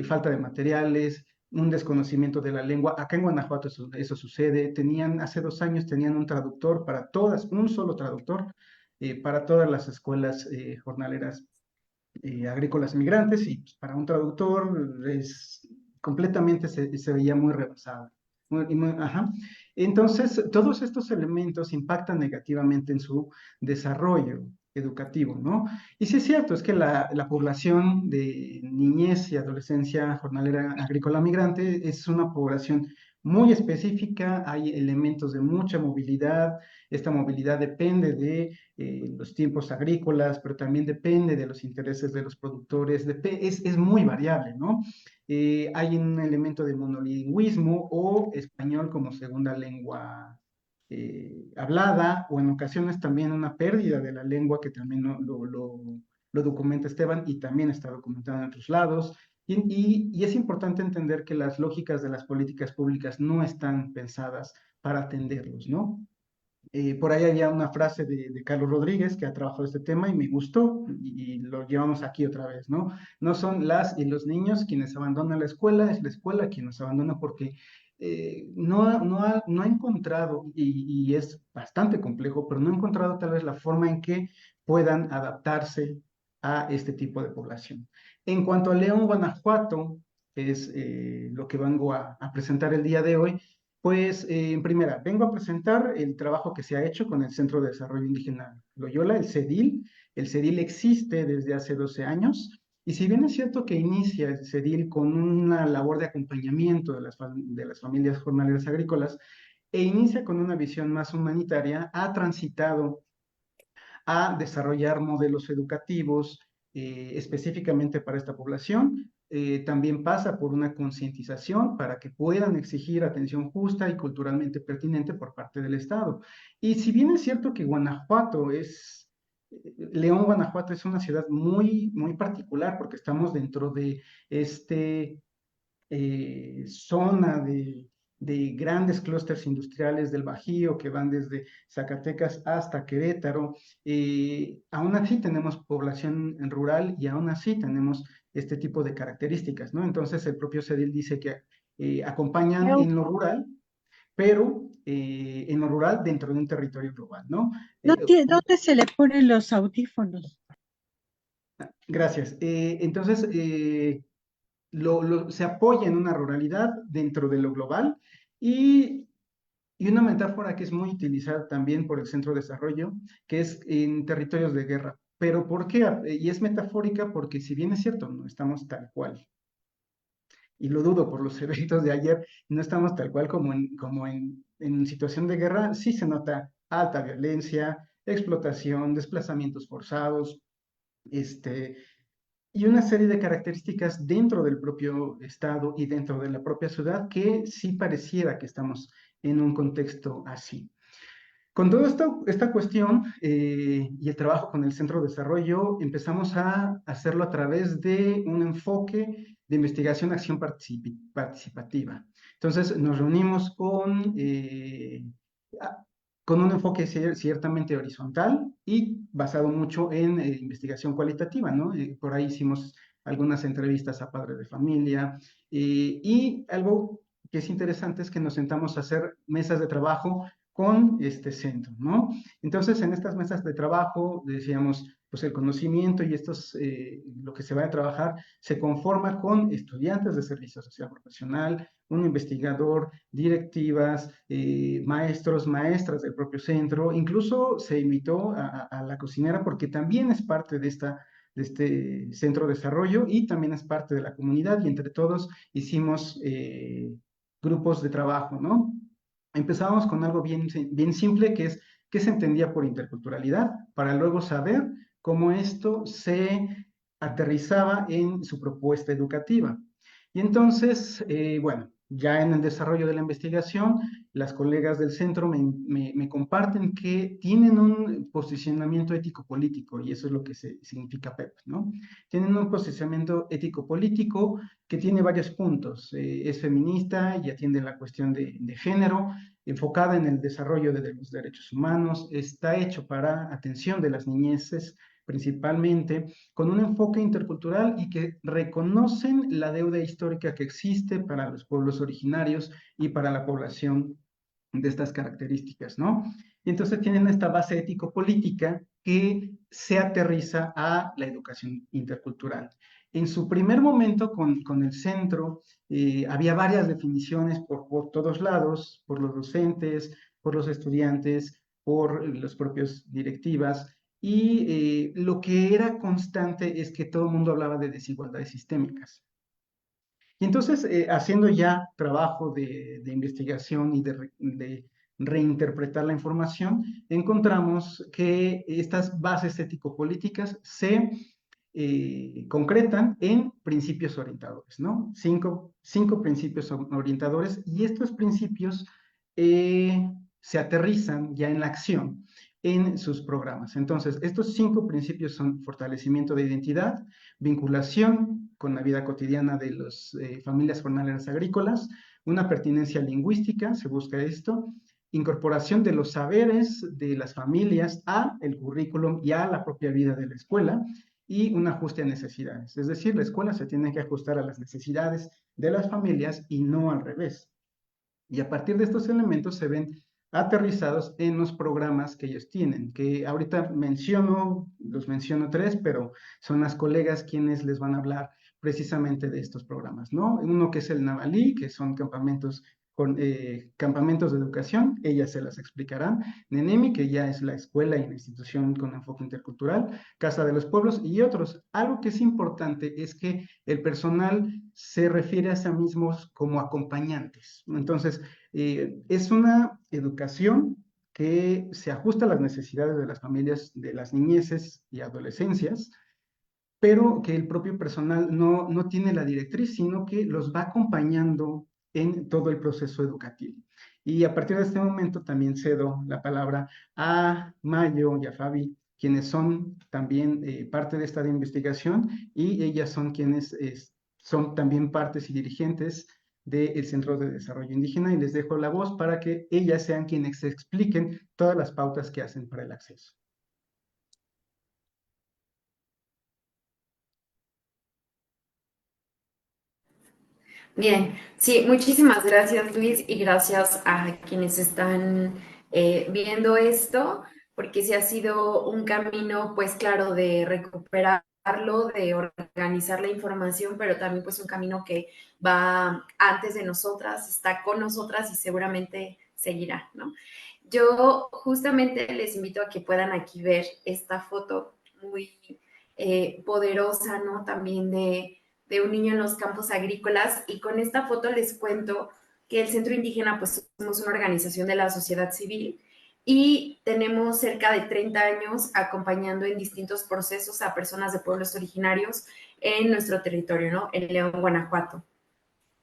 falta de materiales, un desconocimiento de la lengua. Acá en Guanajuato eso sucede. Hace 2 años tenían un traductor para todas, un solo traductor para todas las escuelas jornaleras agrícolas migrantes, y pues, para un traductor completamente se veía muy rebasado. Ajá. Entonces, todos estos elementos impactan negativamente en su desarrollo educativo, ¿no? Y sí es cierto, es que la población de niñez y adolescencia jornalera agrícola migrante es una población muy específica, hay elementos de mucha movilidad, esta movilidad depende de los tiempos agrícolas, pero también depende de los intereses de los productores, es muy variable, ¿no? Hay un elemento de monolingüismo o español como segunda lengua hablada, o en ocasiones también una pérdida de la lengua, que también lo documenta Esteban y también está documentado en otros lados. Y es importante entender que las lógicas de las políticas públicas no están pensadas para atenderlos, ¿no? Por ahí había una frase de Carlos Rodríguez, que ha trabajado este tema y me gustó, y lo llevamos aquí otra vez, ¿no? No son las y los niños quienes abandonan la escuela, es la escuela quien nos abandona, porque no ha encontrado, y es bastante complejo, pero no ha encontrado tal vez la forma en que puedan adaptarse a este tipo de población. En cuanto a León, Guanajuato, que es lo que vengo a presentar el día de hoy, pues en primera, vengo a presentar el trabajo que se ha hecho con el Centro de Desarrollo Indígena Loyola, el CEDIL. El CEDIL existe desde hace 12 años, y si bien es cierto que inicia el CEDIL con una labor de acompañamiento de las familias jornaleras agrícolas e inicia con una visión más humanitaria, ha transitado a desarrollar modelos educativos específicamente para esta población. También pasa por una concientización para que puedan exigir atención justa y culturalmente pertinente por parte del Estado. Y si bien es cierto que León, Guanajuato es una ciudad muy, muy particular, porque estamos dentro de este zona de grandes clústeres industriales del Bajío que van desde Zacatecas hasta Querétaro. Aún así tenemos población rural, y aún así tenemos este tipo de características, ¿no? Entonces el propio CEDIL dice que acompañan en lo rural, pero en lo rural dentro de un territorio global, ¿no? ¿Dónde se le ponen los audífonos? Gracias. Entonces, se apoya en una ruralidad dentro de lo global y una metáfora que es muy utilizada también por el Centro de Desarrollo, que es en territorios de guerra. ¿Pero por qué? Y es metafórica porque si bien es cierto, no estamos tal cual, y lo dudo por los eventos de ayer, no estamos tal cual en situación de guerra, sí se nota alta violencia, explotación, desplazamientos forzados, este, y una serie de características dentro del propio estado y dentro de la propia ciudad que sí pareciera que estamos en un contexto así. Con toda esta cuestión y el trabajo con el Centro de Desarrollo, empezamos a hacerlo a través de un enfoque de investigación, acción participativa. Entonces, nos reunimos con un enfoque ciertamente horizontal y basado mucho en investigación cualitativa, ¿no? Por ahí hicimos algunas entrevistas a padres de familia y algo que es interesante es que nos sentamos a hacer mesas de trabajo con este centro, ¿no? Entonces, en estas mesas de trabajo, decíamos, pues el conocimiento y lo que se va a trabajar se conforma con estudiantes de servicio social profesional, un investigador, directivas, maestros, maestras del propio centro, incluso se invitó a la cocinera porque también es parte de este centro de desarrollo y también es parte de la comunidad y entre todos hicimos grupos de trabajo, ¿no? Empezábamos con algo bien simple, que es qué se entendía por interculturalidad, para luego saber cómo esto se aterrizaba en su propuesta educativa. Y entonces, bueno, ya en el desarrollo de la investigación, las colegas del centro me comparten que tienen un posicionamiento ético-político, y eso es lo que significa PEP, ¿no? Tienen un posicionamiento ético-político que tiene varios puntos. Es feminista y atiende la cuestión de género, enfocada en el desarrollo de los derechos humanos, está hecho para atención de las niñeces principalmente, con un enfoque intercultural y que reconocen la deuda histórica que existe para los pueblos originarios y para la población de estas características, ¿no? Y entonces tienen esta base ético-política que se aterriza a la educación intercultural. En su primer momento con el centro había varias definiciones por todos lados, por los docentes, por los estudiantes, por los propios directivas, y lo que era constante es que todo el mundo hablaba de desigualdades sistémicas. Y entonces, haciendo ya trabajo de investigación y de reinterpretar la información, encontramos que estas bases ético-políticas se concretan en principios orientadores, ¿no? Cinco principios orientadores y estos principios se aterrizan ya en la acción en sus programas. Entonces, estos 5 principios son fortalecimiento de identidad, vinculación con la vida cotidiana de las familias jornaleras agrícolas, una pertinencia lingüística, se busca esto, incorporación de los saberes de las familias a el currículum y a la propia vida de la escuela, y un ajuste a necesidades. Es decir, la escuela se tiene que ajustar a las necesidades de las familias y no al revés. Y a partir de estos elementos se ven aterrizados en los programas que ellos tienen, que ahorita los menciono 3, pero son las colegas quienes les van a hablar precisamente de estos programas, ¿no? Uno que es el Navalí, que son campamentos campamentos de educación, ellas se las explicarán. Nenemi, que ya es la escuela y la institución con enfoque intercultural, Casa de los Pueblos y otros. Algo que es importante es que el personal se refiere a sí mismos como acompañantes. Entonces, es una educación que se ajusta a las necesidades de las familias, de las niñeces y adolescencias, pero que el propio personal no tiene la directriz, sino que los va acompañando en todo el proceso educativo. Y a partir de este momento también cedo la palabra a Mayo y a Fabi, quienes son también parte de esta investigación y ellas son quienes son también partes y dirigentes del Centro de Desarrollo Indígena y les dejo la voz para que ellas sean quienes expliquen todas las pautas que hacen para el acceso. Bien, sí, muchísimas gracias Luis y gracias a quienes están viendo esto, porque sí ha sido un camino, pues claro, de recuperarlo, de organizar la información, pero también pues un camino que va antes de nosotras, está con nosotras y seguramente seguirá, ¿no? Yo justamente les invito a que puedan aquí ver esta foto muy poderosa, ¿no? También de un niño en los campos agrícolas y con esta foto les cuento que el Centro Indígena pues somos una organización de la sociedad civil y tenemos cerca de 30 años acompañando en distintos procesos a personas de pueblos originarios en nuestro territorio, ¿no? En León, Guanajuato.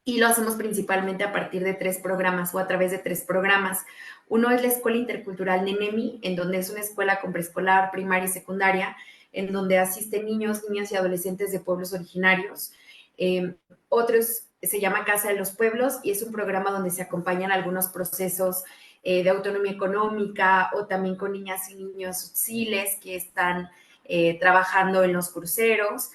Y lo hacemos principalmente a partir de 3 programas o a través de 3 programas. Uno es la Escuela Intercultural Nenemi, en donde es una escuela con preescolar, primaria y secundaria, en donde asisten niños, niñas y adolescentes de pueblos originarios. Otro se llama Casa de los Pueblos y es un programa donde se acompañan algunos procesos de autonomía económica o también con niñas y niños utziles que están trabajando en los cruceros.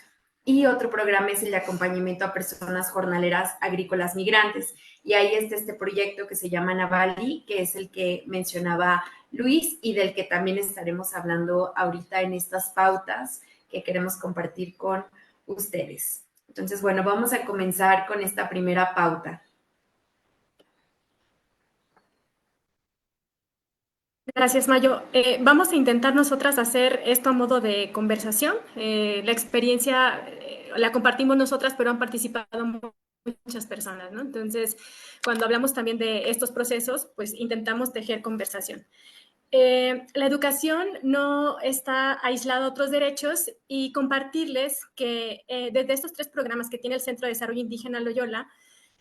Y otro programa es el de acompañamiento a personas jornaleras agrícolas migrantes. Y ahí está este proyecto que se llama Navali, que es el que mencionaba Luis y del que también estaremos hablando ahorita en estas pautas que queremos compartir con ustedes. Entonces, bueno, vamos a comenzar con esta primera pauta. Gracias, Mayo. Vamos a intentar nosotras hacer esto a modo de conversación. La experiencia la compartimos nosotras, pero han participado muchas personas, ¿no? Entonces, cuando hablamos también de estos procesos, pues intentamos tejer conversación. La educación no está aislada a otros derechos y compartirles que desde estos 3 programas que tiene el Centro de Desarrollo Indígena Loyola,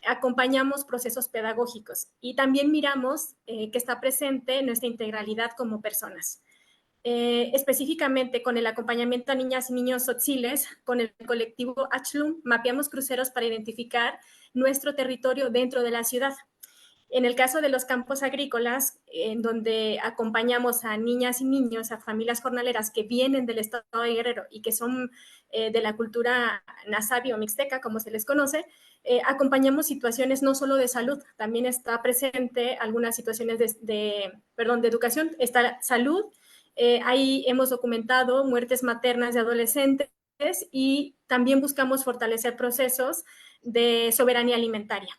acompañamos procesos pedagógicos y también miramos que está presente nuestra integralidad como personas. Específicamente con el acompañamiento a niñas y niños tzotziles, con el colectivo Achlum, mapeamos cruceros para identificar nuestro territorio dentro de la ciudad. En el caso de los campos agrícolas, en donde acompañamos a niñas y niños, a familias jornaleras que vienen del estado de Guerrero y que son de la cultura nasabi o mixteca, como se les conoce, acompañamos situaciones no solo de salud, también está presente algunas situaciones de educación, está salud, ahí hemos documentado muertes maternas de adolescentes y también buscamos fortalecer procesos de soberanía alimentaria.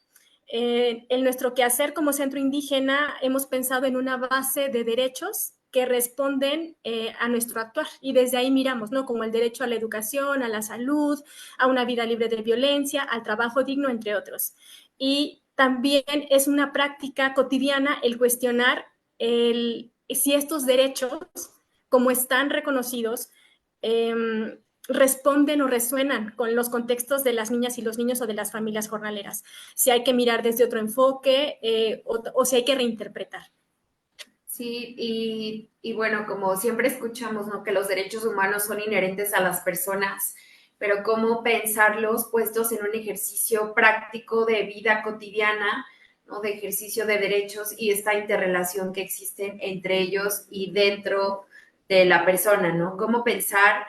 En nuestro quehacer como centro indígena hemos pensado en una base de derechos que responden a nuestro actuar y desde ahí miramos, ¿no? Como el derecho a la educación, a la salud, a una vida libre de violencia, al trabajo digno, entre otros. Y también es una práctica cotidiana el cuestionar si estos derechos, como están reconocidos, responden o resuenan con los contextos de las niñas y los niños o de las familias jornaleras. Si hay que mirar desde otro enfoque o si hay que reinterpretar. Sí, y bueno, como siempre escuchamos, ¿no? Que los derechos humanos son inherentes a las personas, pero cómo pensarlos puestos en un ejercicio práctico de vida cotidiana, ¿no? De ejercicio de derechos y esta interrelación que existe entre ellos y dentro de la persona, ¿no? Cómo pensar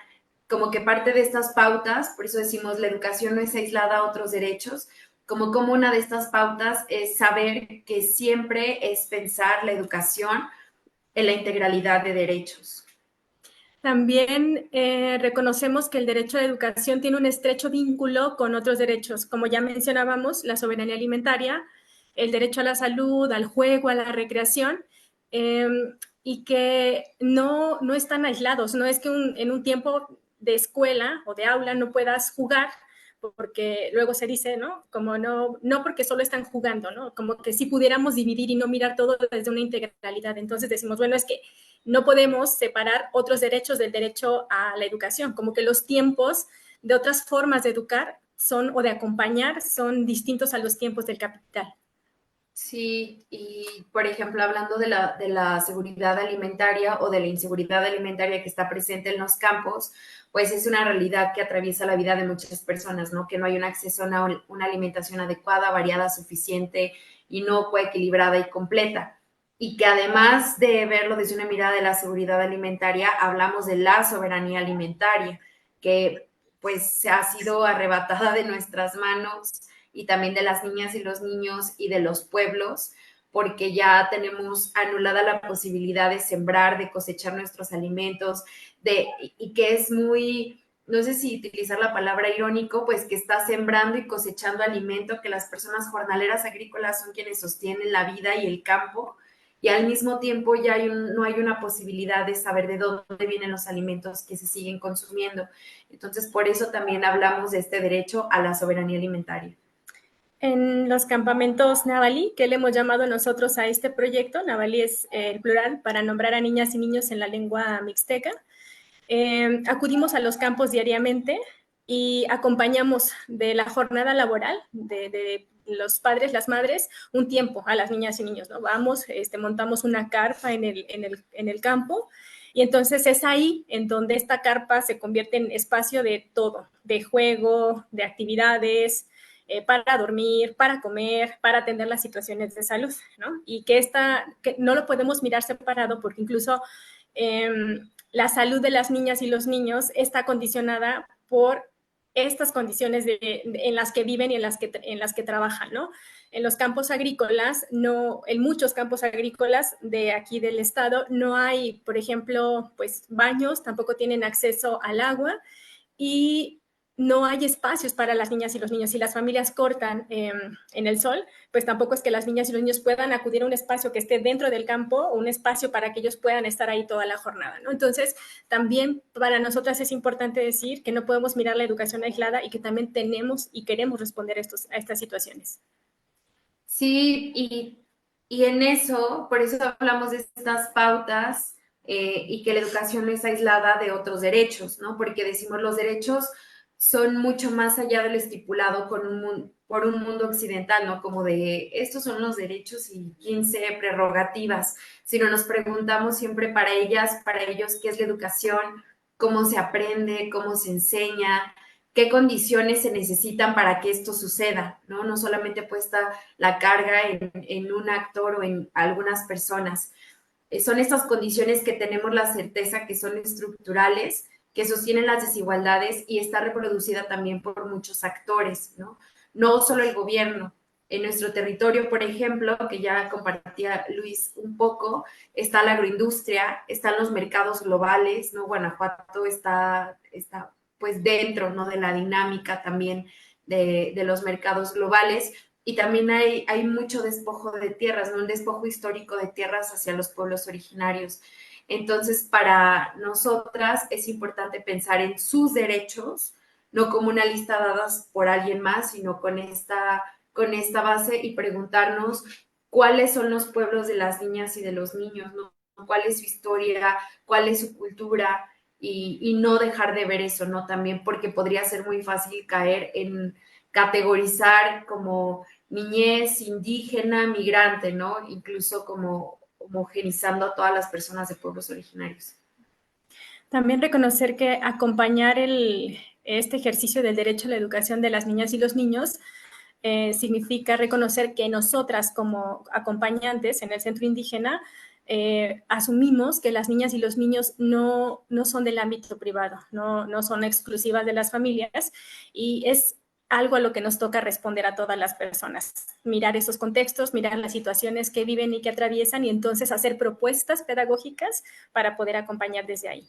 como que parte de estas pautas, por eso decimos la educación no es aislada a otros derechos, como una de estas pautas es saber que siempre es pensar la educación en la integralidad de derechos. También reconocemos que el derecho a la educación tiene un estrecho vínculo con otros derechos, como ya mencionábamos, la soberanía alimentaria, el derecho a la salud, al juego, a la recreación, y que no están aislados. No es que en un tiempo de escuela o de aula no puedas jugar, porque luego se dice, ¿no? Como no porque solo están jugando, ¿no? Como que si pudiéramos dividir y no mirar todo desde una integralidad. Entonces decimos, bueno, es que no podemos separar otros derechos del derecho a la educación, como que los tiempos de otras formas de educar son o de acompañar son distintos a los tiempos del capital. Sí, y por ejemplo, hablando de la seguridad alimentaria o de la inseguridad alimentaria que está presente en los campos, pues es una realidad que atraviesa la vida de muchas personas, ¿no? Que no hay un acceso a una alimentación adecuada, variada, suficiente, inocua, equilibrada y completa. Y que además de verlo desde una mirada de la seguridad alimentaria, hablamos de la soberanía alimentaria, que pues se ha sido arrebatada de nuestras manos y también de las niñas y los niños y de los pueblos, porque ya tenemos anulada la posibilidad de sembrar, de cosechar nuestros alimentos, y que es muy, no sé si utilizar la palabra irónico, pues que está sembrando y cosechando alimento, que las personas jornaleras agrícolas son quienes sostienen la vida y el campo, y al mismo tiempo ya no hay una posibilidad de saber de dónde vienen los alimentos que se siguen consumiendo. Entonces, por eso también hablamos de este derecho a la soberanía alimentaria. En los campamentos Navalí, que le hemos llamado nosotros a este proyecto, Navalí es el plural para nombrar a niñas y niños en la lengua mixteca, acudimos a los campos diariamente y acompañamos de la jornada laboral de los padres, las madres, un tiempo a las niñas y niños, ¿no? Vamos, montamos una carpa en el campo y entonces es ahí en donde esta carpa se convierte en espacio de todo, de juego, de actividades, para dormir, para comer, para atender las situaciones de salud, ¿no? Y que no lo podemos mirar separado porque incluso la salud de las niñas y los niños está condicionada por estas condiciones en las que viven y en las que trabajan, ¿no? En los campos agrícolas, en muchos campos agrícolas de aquí del estado, no hay, por ejemplo, pues baños, tampoco tienen acceso al agua y no hay espacios para las niñas y los niños. Si las familias cortan en el sol, pues tampoco es que las niñas y los niños puedan acudir a un espacio que esté dentro del campo o un espacio para que ellos puedan estar ahí toda la jornada, ¿no? Entonces, también para nosotras es importante decir que no podemos mirar la educación aislada y que también tenemos y queremos responder a estas situaciones. Sí, y en eso, por eso hablamos de estas pautas y que la educación no es aislada de otros derechos, ¿no? Porque decimos los derechos son mucho más allá de lo estipulado por un mundo occidental, ¿no? Como de estos son los derechos y 15 prerrogativas, sino nos preguntamos siempre para ellas, para ellos, ¿qué es la educación? ¿Cómo se aprende? ¿Cómo se enseña? ¿Qué condiciones se necesitan para que esto suceda? ¿No? No solamente puesta la carga en un actor o en algunas personas. Son estas condiciones que tenemos la certeza que son estructurales, que sostienen las desigualdades y está reproducida también por muchos actores, ¿no? No solo el gobierno. En nuestro territorio, por ejemplo, que ya compartía Luis un poco, está la agroindustria, están los mercados globales, ¿no? Guanajuato está pues dentro, ¿no? De la dinámica también de los mercados globales, y también hay mucho despojo de tierras, ¿no? Un despojo histórico de tierras hacia los pueblos originarios. Entonces, para nosotras es importante pensar en sus derechos, no como una lista dadas por alguien más, sino con esta base y preguntarnos cuáles son los pueblos de las niñas y de los niños, ¿no? Cuál es su historia, cuál es su cultura, y no dejar de ver eso, ¿no? También porque podría ser muy fácil caer en categorizar como niñez, indígena, migrante, ¿no? Incluso como homogenizando a todas las personas de pueblos originarios. También reconocer que acompañar este ejercicio del derecho a la educación de las niñas y los niños significa reconocer que nosotras como acompañantes en el centro indígena asumimos que las niñas y los niños no son del ámbito privado, no son exclusivas de las familias, y es algo a lo que nos toca responder a todas las personas, mirar esos contextos, mirar las situaciones que viven y que atraviesan y entonces hacer propuestas pedagógicas para poder acompañar desde ahí.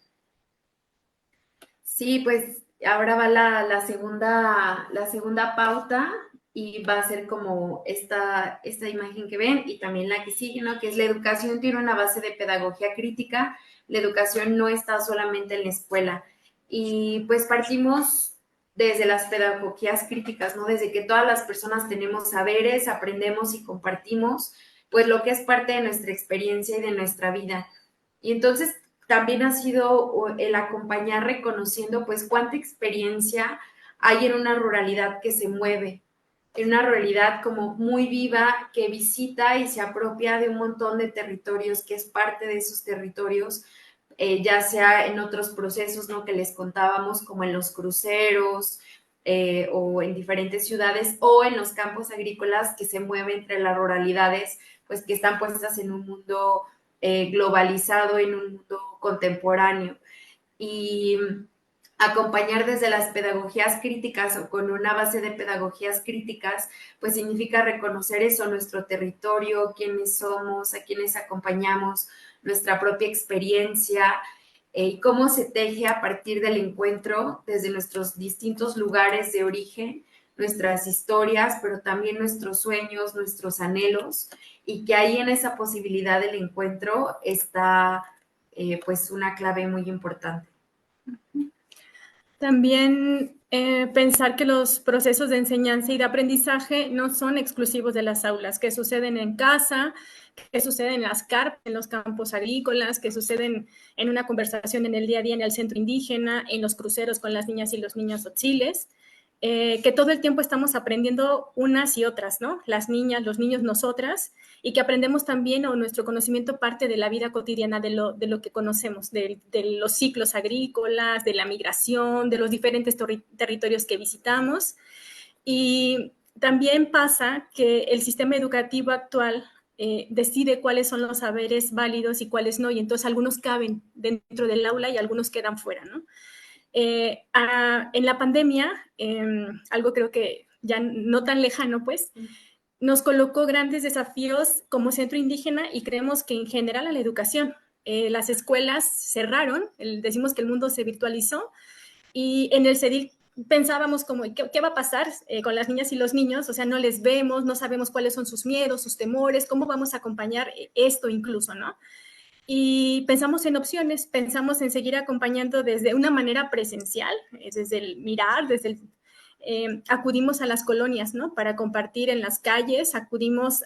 Sí, pues ahora va la segunda pauta y va a ser como esta imagen que ven y también la que sigue, ¿no? Que es la educación tiene una base de pedagogía crítica, la educación no está solamente en la escuela. Y pues partimos desde las pedagogías críticas, ¿no? Desde que todas las personas tenemos saberes, aprendemos y compartimos, pues lo que es parte de nuestra experiencia y de nuestra vida. Y entonces también ha sido el acompañar reconociendo pues cuánta experiencia hay en una ruralidad que se mueve, en una ruralidad como muy viva, que visita y se apropia de un montón de territorios, que es parte de esos territorios, ya sea en otros procesos, ¿no? Que les contábamos, como en los cruceros, o en diferentes ciudades, o en los campos agrícolas que se mueven entre las ruralidades, pues que están puestas en un mundo globalizado, en un mundo contemporáneo. Y Acompañar desde las pedagogías críticas o con una base de pedagogías críticas, pues significa reconocer eso, nuestro territorio, quiénes somos, a quiénes acompañamos, nuestra propia experiencia y cómo se teje a partir del encuentro desde nuestros distintos lugares de origen, nuestras historias, pero también nuestros sueños, nuestros anhelos, y que ahí en esa posibilidad del encuentro está pues una clave muy importante. También pensar que los procesos de enseñanza y de aprendizaje no son exclusivos de las aulas, que suceden en casa, que suceden en las carpas, en los campos agrícolas, que suceden en una conversación en el día a día en el centro indígena, en los cruceros con las niñas y los niños tzotziles, que todo el tiempo estamos aprendiendo unas y otras, ¿no? Las niñas, los niños, nosotras, y que aprendemos también, o nuestro conocimiento parte de la vida cotidiana, de lo que conocemos, de los ciclos agrícolas, de la migración, de los diferentes territorios que visitamos. Y también pasa que el sistema educativo actual decide cuáles son los saberes válidos y cuáles no, y entonces algunos caben dentro del aula y algunos quedan fuera, ¿no? En la pandemia, algo creo que ya no tan lejano, pues, nos colocó grandes desafíos como centro indígena y creemos que en general a la educación. Las escuelas cerraron, decimos que el mundo se virtualizó y en el CEDIL pensábamos como, ¿qué va a pasar con las niñas y los niños? O sea, no les vemos, no sabemos cuáles son sus miedos, sus temores, cómo vamos a acompañar esto incluso, ¿no? Y pensamos en opciones, pensamos en seguir acompañando desde una manera presencial, desde el mirar, acudimos a las colonias, ¿no? Para compartir en las calles, acudimos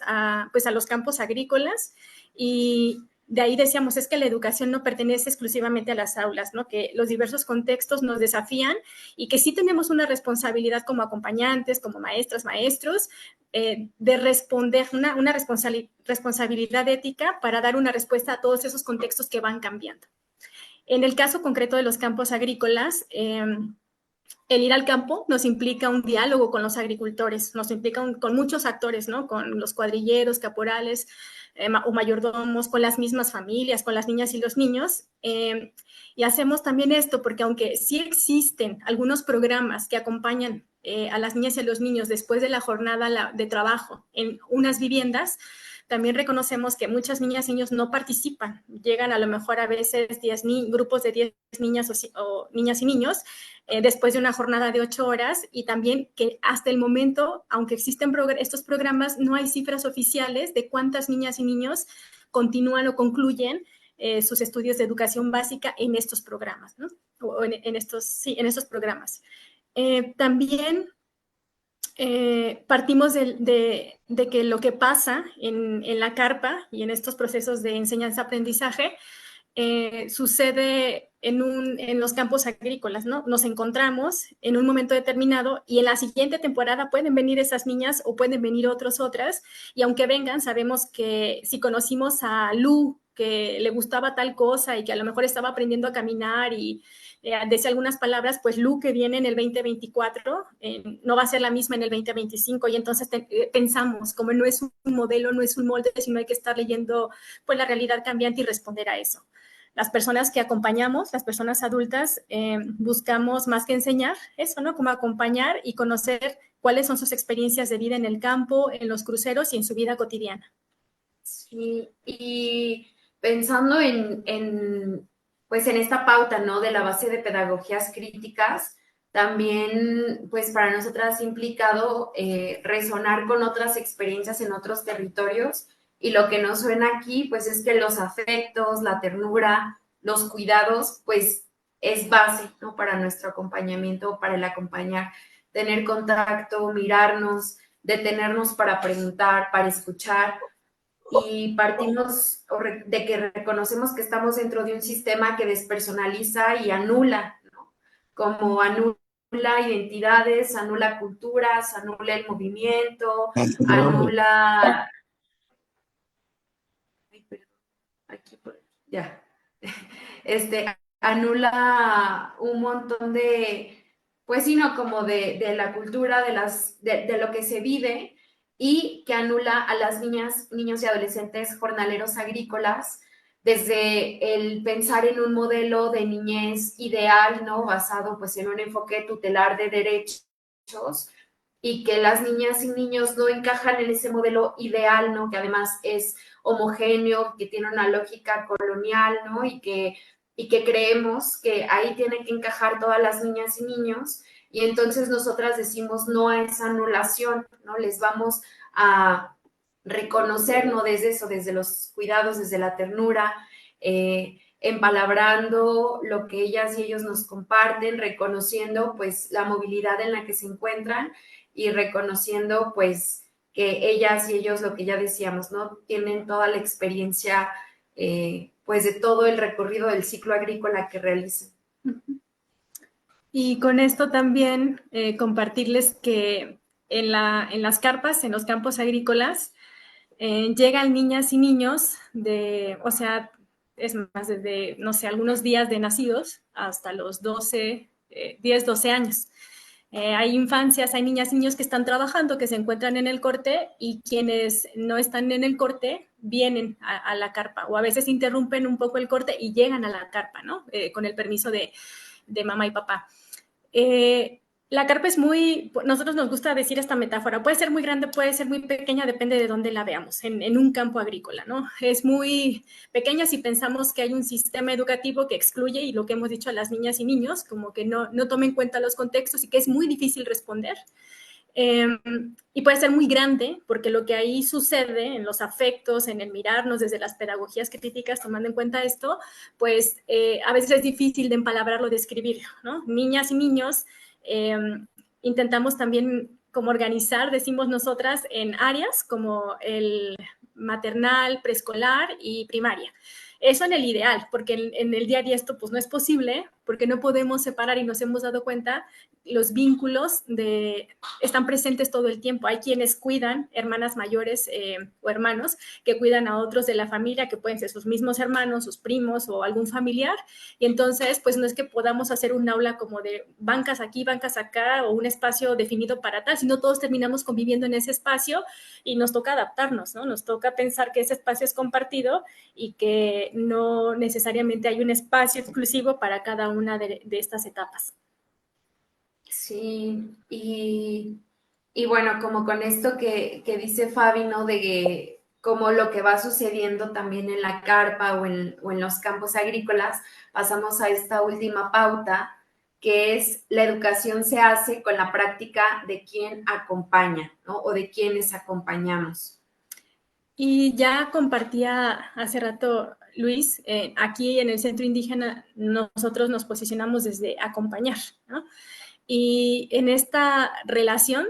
pues a los campos agrícolas y de ahí decíamos, es que la educación no pertenece exclusivamente a las aulas, ¿no? Que los diversos contextos nos desafían y que sí tenemos una responsabilidad como acompañantes, como maestras, maestros, de responder, una responsabilidad ética para dar una respuesta a todos esos contextos que van cambiando. En el caso concreto de los campos agrícolas, el ir al campo nos implica un diálogo con los agricultores, nos implica con muchos actores, ¿no? Con los cuadrilleros, caporales o mayordomos, con las mismas familias, con las niñas y los niños. Y hacemos también esto porque aunque sí existen algunos programas que acompañan a las niñas y a los niños después de la jornada de trabajo en unas viviendas, también reconocemos que muchas niñas y niños no participan. Llegan a lo mejor a veces grupos de 10 niñas o niñas y niños después de una jornada de 8 horas y también que hasta el momento, aunque existen estos programas, no hay cifras oficiales de cuántas niñas y niños continúan o concluyen sus estudios de educación básica en estos programas, ¿no? O en estos programas. También partimos de que lo que pasa en la carpa y en estos procesos de enseñanza-aprendizaje sucede en los campos agrícolas, ¿no? Nos encontramos en un momento determinado y en la siguiente temporada pueden venir esas niñas o pueden venir otras, y aunque vengan, sabemos que si conocimos a Lu, que le gustaba tal cosa y que a lo mejor estaba aprendiendo a caminar y decía algunas palabras, pues Lu que viene en el 2024 no va a ser la misma en el 2025 y entonces pensamos, como no es un modelo, no es un molde, sino hay que estar leyendo pues la realidad cambiante y responder a eso. Las personas que acompañamos, las personas adultas, buscamos más que enseñar eso, ¿no? Como acompañar y conocer cuáles son sus experiencias de vida en el campo, en los cruceros y en su vida cotidiana. Sí, y pensando pues en esta pauta, ¿no? De la base de pedagogías críticas, también, pues para nosotras ha implicado resonar con otras experiencias en otros territorios. Y lo que nos suena aquí, pues es que los afectos, la ternura, los cuidados, pues es base, ¿no? Para nuestro acompañamiento, para el acompañar, tener contacto, mirarnos, detenernos para preguntar, para escuchar. Y partimos de que reconocemos que estamos dentro de un sistema que despersonaliza y anula, ¿no? Como anula identidades, anula culturas, anula el movimiento, anula... Ay, perdón, aquí, ya. Anula un montón de, pues sí, no, como de la cultura, de lo que se vive, y que anula a las niñas, niños y adolescentes jornaleros agrícolas desde el pensar en un modelo de niñez ideal, ¿no? Basado pues en un enfoque tutelar de derechos, y que las niñas y niños no encajan en ese modelo ideal, ¿no? Que además es homogéneo, que tiene una lógica colonial, ¿no? Y que creemos que ahí tienen que encajar todas las niñas y niños, y entonces nosotras decimos no a esa anulación, ¿no? Les vamos a reconocer, ¿no? Desde eso, desde los cuidados, desde la ternura, empalabrando lo que ellas y ellos nos comparten, reconociendo pues la movilidad en la que se encuentran y reconociendo pues que ellas y ellos, lo que ya decíamos, ¿no? Tienen toda la experiencia pues de todo el recorrido del ciclo agrícola que realizan. Y con esto también compartirles que en las carpas, en los campos agrícolas, llegan niñas y niños o sea, es más, desde, no sé, algunos días de nacidos hasta los 10, 12 años. Hay infancias, hay niñas y niños que están trabajando, que se encuentran en el corte, y quienes no están en el corte vienen a la carpa, o a veces interrumpen un poco el corte y llegan a la carpa, ¿no? Con el permiso de mamá y papá. La carpa es nosotros nos gusta decir esta metáfora, puede ser muy grande, puede ser muy pequeña, depende de dónde la veamos, en un campo agrícola, ¿no? Es muy pequeña si pensamos que hay un sistema educativo que excluye, y lo que hemos dicho a las niñas y niños, como que no toma en cuenta los contextos y que es muy difícil responder. Y puede ser muy grande, porque lo que ahí sucede en los afectos, en el mirarnos desde las pedagogías críticas, tomando en cuenta esto, pues a veces es difícil de empalabrarlo, de escribirlo, ¿no? Niñas y niños, intentamos también como organizar, decimos nosotras, en áreas como el maternal, preescolar y primaria. Eso en el ideal, porque en el día a día esto pues no es posible, porque no podemos separar, y nos hemos dado cuenta, los vínculos están presentes todo el tiempo. Hay quienes cuidan, hermanas mayores o hermanos, que cuidan a otros de la familia, que pueden ser sus mismos hermanos, sus primos o algún familiar, y entonces pues no es que podamos hacer un aula como de bancas aquí, bancas acá, o un espacio definido para tal, sino todos terminamos conviviendo en ese espacio y nos toca adaptarnos, ¿no? Nos toca pensar que ese espacio es compartido y que no necesariamente hay un espacio exclusivo para cada una de estas etapas. Sí, y bueno, como con esto que dice Fabi, ¿no? De que como lo que va sucediendo también en la carpa o en los campos agrícolas, pasamos a esta última pauta, que es la educación se hace con la práctica de quien acompaña, ¿no? O de quienes acompañamos. Y ya compartía hace rato Luis, aquí en el Centro Indígena nosotros nos posicionamos desde acompañar, ¿no? Y en esta relación,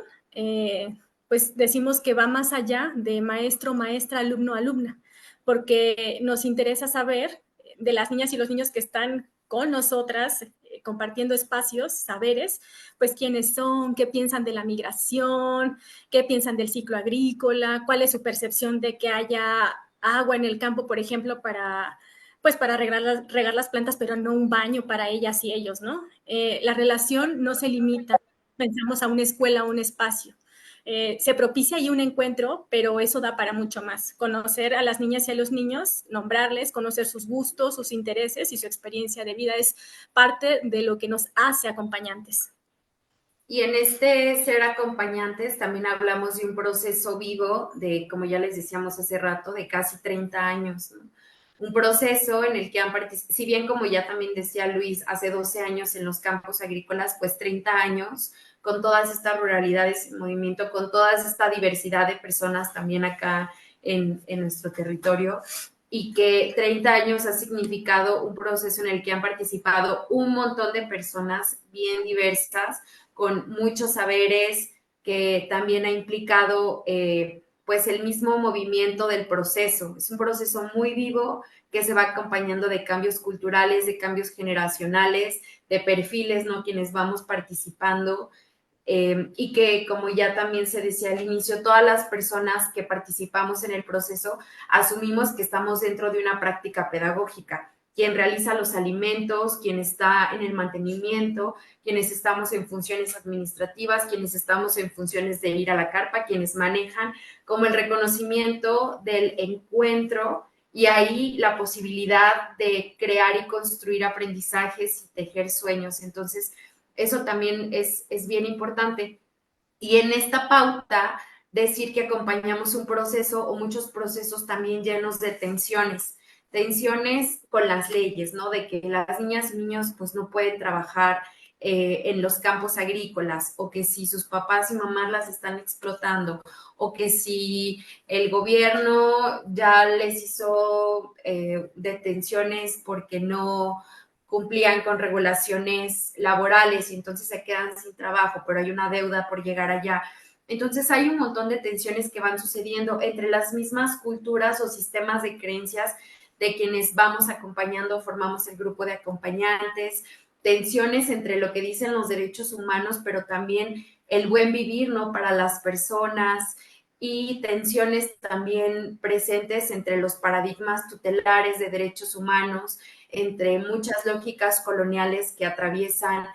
pues decimos que va más allá de maestro, maestra, alumno, alumna, porque nos interesa saber de las niñas y los niños que están con nosotras, compartiendo espacios, saberes, pues quiénes son, qué piensan de la migración, qué piensan del ciclo agrícola, cuál es su percepción de que haya agua en el campo, por ejemplo, para regar las plantas, pero no un baño para ellas y ellos, ¿no? La relación no se limita, pensamos a una escuela, a un espacio. Se propicia ahí un encuentro, pero eso da para mucho más. Conocer a las niñas y a los niños, nombrarles, conocer sus gustos, sus intereses y su experiencia de vida es parte de lo que nos hace acompañantes. Y en este ser acompañantes también hablamos de un proceso vivo de, como ya les decíamos hace rato, de casi 30 años, ¿no? Un proceso en el que han participado, si bien como ya también decía Luis, hace 12 años en los campos agrícolas, pues 30 años con todas estas ruralidades en movimiento, con toda esta diversidad de personas también acá en nuestro territorio, y que 30 años ha significado un proceso en el que han participado un montón de personas bien diversas, con muchos saberes, que también ha implicado pues el mismo movimiento del proceso. Es un proceso muy vivo que se va acompañando de cambios culturales, de cambios generacionales, de perfiles, ¿no? Quienes vamos participando. Y que, como ya también se decía al inicio, todas las personas que participamos en el proceso asumimos que estamos dentro de una práctica pedagógica. Quien realiza los alimentos, quien está en el mantenimiento, quienes estamos en funciones administrativas, quienes estamos en funciones de ir a la carpa, quienes manejan, como el reconocimiento del encuentro y ahí la posibilidad de crear y construir aprendizajes y tejer sueños. Entonces, eso también es bien importante. Y en esta pauta, decir que acompañamos un proceso o muchos procesos también llenos de tensiones con las leyes, ¿no? De que las niñas y niños pues no pueden trabajar en los campos agrícolas, o que si sus papás y mamás las están explotando, o que si el gobierno ya les hizo detenciones porque no cumplían con regulaciones laborales y entonces se quedan sin trabajo, pero hay una deuda por llegar allá. Entonces hay un montón de tensiones que van sucediendo entre las mismas culturas o sistemas de creencias de quienes vamos acompañando, formamos el grupo de acompañantes, tensiones entre lo que dicen los derechos humanos, pero también el buen vivir, ¿no? Para las personas, y tensiones también presentes entre los paradigmas tutelares de derechos humanos, entre muchas lógicas coloniales que atraviesan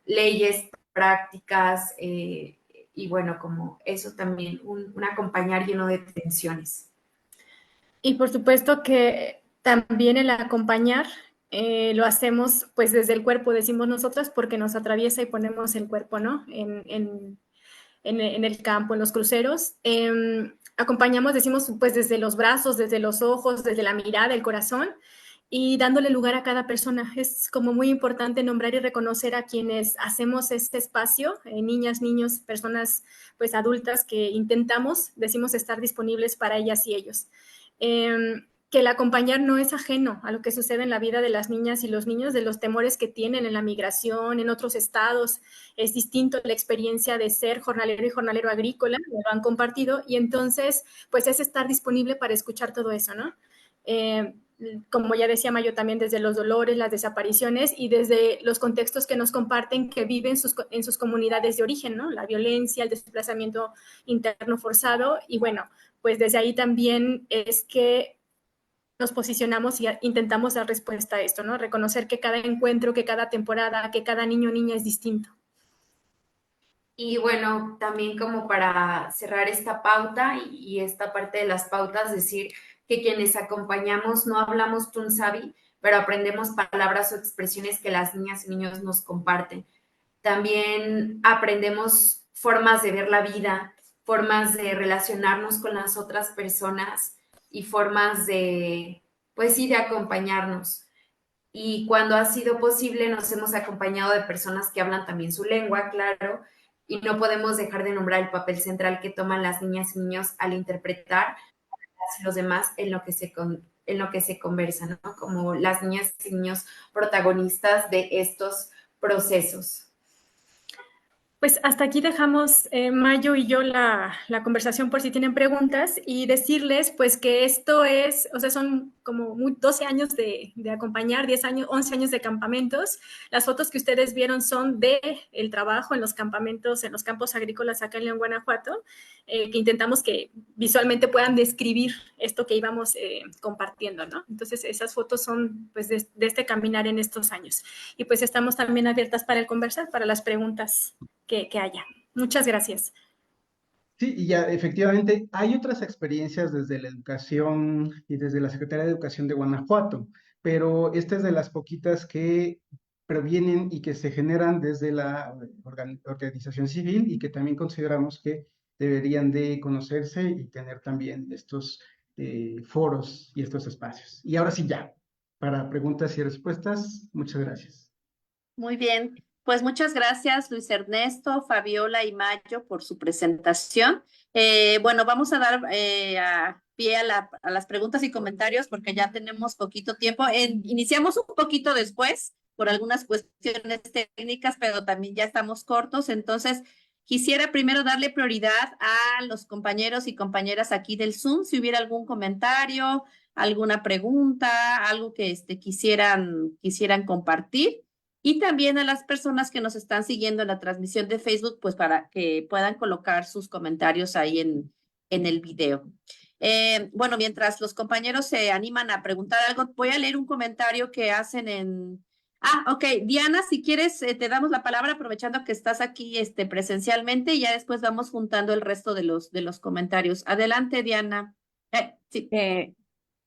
leyes, prácticas, y bueno, como eso también, un acompañar lleno de tensiones. Y por supuesto que también el acompañar lo hacemos pues desde el cuerpo, decimos nosotras, porque nos atraviesa y ponemos el cuerpo, ¿no? En el campo, en los cruceros. Acompañamos, decimos, pues desde los brazos, desde los ojos, desde la mirada, el corazón, y dándole lugar a cada persona. Es como muy importante nombrar y reconocer a quienes hacemos este espacio, niñas, niños, personas pues adultas que intentamos, decimos, estar disponibles para ellas y ellos. Que el acompañar no es ajeno a lo que sucede en la vida de las niñas y los niños, de los temores que tienen en la migración, en otros estados. Es distinto la experiencia de ser jornalero y jornalero agrícola, lo han compartido, y entonces, pues es estar disponible para escuchar todo eso, ¿no? Como ya decía Mayo, también desde los dolores, las desapariciones y desde los contextos que nos comparten que viven en sus comunidades de origen, ¿no? La violencia, el desplazamiento interno forzado, y bueno, pues desde ahí también es que nos posicionamos y intentamos dar respuesta a esto, ¿no? Reconocer que cada encuentro, que cada temporada, que cada niño o niña es distinto. Y bueno, también como para cerrar esta pauta y esta parte de las pautas, decir que quienes acompañamos no hablamos tunsavi, pero aprendemos palabras o expresiones que las niñas y niños nos comparten. También aprendemos formas de ver la vida, formas de relacionarnos con las otras personas y formas de, pues sí, de acompañarnos. Y cuando ha sido posible, nos hemos acompañado de personas que hablan también su lengua, claro, y no podemos dejar de nombrar el papel central que toman las niñas y niños al interpretar a los demás en lo que se conversa, ¿no? Como las niñas y niños protagonistas de estos procesos. Pues hasta aquí dejamos Mayo y yo la conversación por si tienen preguntas, y decirles pues que esto es, o sea, son como 12 años de acompañar, 10 años, 11 años de campamentos. Las fotos que ustedes vieron son de el trabajo en los campamentos, en los campos agrícolas acá en León, Guanajuato, que intentamos que visualmente puedan describir esto que íbamos compartiendo, ¿no? Entonces esas fotos son pues de este caminar en estos años. Y pues estamos también abiertas para el conversar, para las preguntas que haya. Muchas gracias. Sí, y ya efectivamente hay otras experiencias desde la educación y desde la Secretaría de Educación de Guanajuato, pero esta es de las poquitas que provienen y que se generan desde la organización civil y que también consideramos que deberían de conocerse y tener también estos foros y estos espacios. Y ahora sí ya, para preguntas y respuestas, muchas gracias. Muy bien, pues muchas gracias Luis Ernesto, Fabiola y Mayo por su presentación. Bueno, vamos a dar pie a las preguntas y comentarios porque ya tenemos poquito tiempo. Iniciamos un poquito después por algunas cuestiones técnicas, pero también ya estamos cortos. Entonces, quisiera primero darle prioridad a los compañeros y compañeras aquí del Zoom, si hubiera algún comentario, alguna pregunta, algo que quisieran compartir. Y también a las personas que nos están siguiendo en la transmisión de Facebook, pues para que puedan colocar sus comentarios ahí en el video. Bueno, mientras los compañeros se animan a preguntar algo, voy a leer un comentario que hacen en... ok. Diana, si quieres, te damos la palabra aprovechando que estás aquí presencialmente, y ya después vamos juntando el resto de los comentarios. Adelante, Diana. Sí.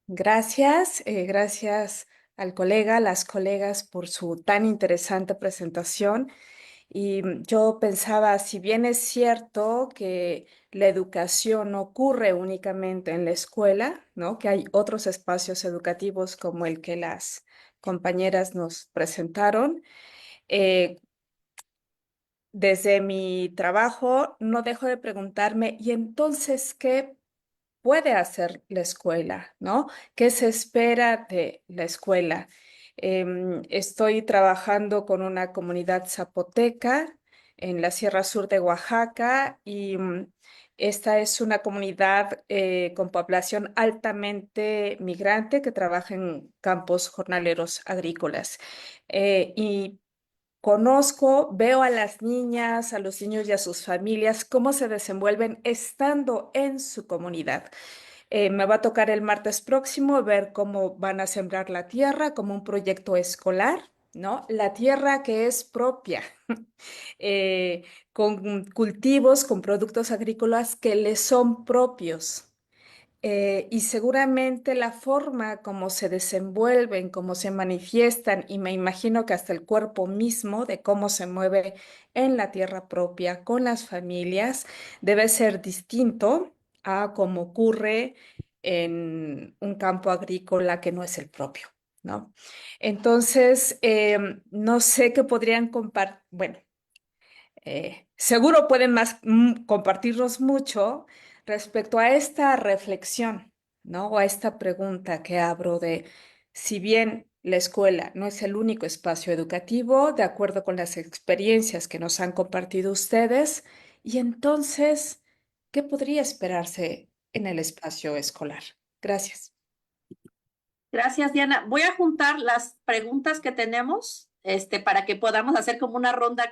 Gracias, gracias al colega, a las colegas por su tan interesante presentación. Y yo pensaba, si bien es cierto que la educación no ocurre únicamente en la escuela, ¿no? Que hay otros espacios educativos como el que las compañeras nos presentaron, eh, desde mi trabajo no dejo de preguntarme, ¿y entonces qué puede hacer la escuela, ¿no? ¿Qué se espera de la escuela? Estoy trabajando con una comunidad zapoteca en la Sierra Sur de Oaxaca y esta es una comunidad con población altamente migrante que trabaja en campos jornaleros agrícolas. Y conozco, veo a las niñas, a los niños y a sus familias, cómo se desenvuelven estando en su comunidad. Me va a tocar el martes próximo ver cómo van a sembrar la tierra como un proyecto escolar, ¿no? La tierra que es propia, eh, con cultivos, con productos agrícolas que les son propios. Y seguramente la forma como se desenvuelven, cómo se manifiestan, y me imagino que hasta el cuerpo mismo de cómo se mueve en la tierra propia con las familias, debe ser distinto a cómo ocurre en un campo agrícola que no es el propio, ¿no? Entonces, no sé qué podrían compartir, bueno, seguro pueden más compartirnos mucho respecto a esta reflexión, ¿no? O a esta pregunta que abro de si bien la escuela no es el único espacio educativo, de acuerdo con las experiencias que nos han compartido ustedes, y entonces, ¿qué podría esperarse en el espacio escolar? Gracias. Gracias, Diana. Voy a juntar las preguntas que tenemos, para que podamos hacer como una ronda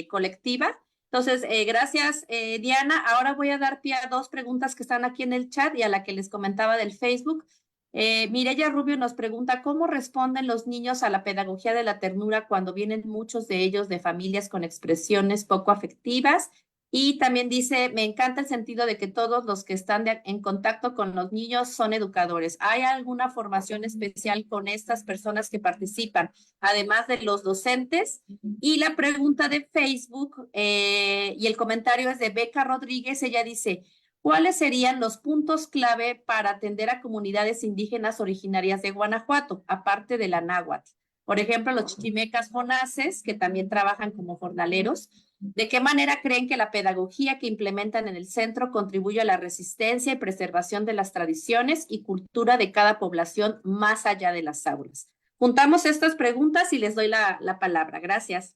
colectiva. Entonces, gracias, Diana. Ahora voy a dar pie a dos preguntas que están aquí en el chat y a la que les comentaba del Facebook. Mireya Rubio nos pregunta, ¿cómo responden los niños a la pedagogía de la ternura cuando vienen muchos de ellos de familias con expresiones poco afectivas? Y también dice, me encanta el sentido de que todos los que están en contacto con los niños son educadores. ¿Hay alguna formación especial con estas personas que participan, además de los docentes? Y la pregunta de Facebook y el comentario es de Beca Rodríguez. Ella dice, ¿cuáles serían los puntos clave para atender a comunidades indígenas originarias de Guanajuato, aparte de la náhuatl? Por ejemplo, los chichimecas fonaces, que también trabajan como jornaleros. ¿De qué manera creen que la pedagogía que implementan en el centro contribuye a la resistencia y preservación de las tradiciones y cultura de cada población más allá de las aulas? Juntamos estas preguntas y les doy la palabra. Gracias.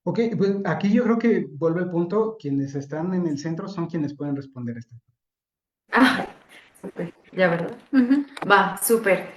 Ok, pues aquí yo creo que vuelve el punto, quienes están en el centro son quienes pueden responder esto. Ah, súper, ya, ¿verdad? Va, súper.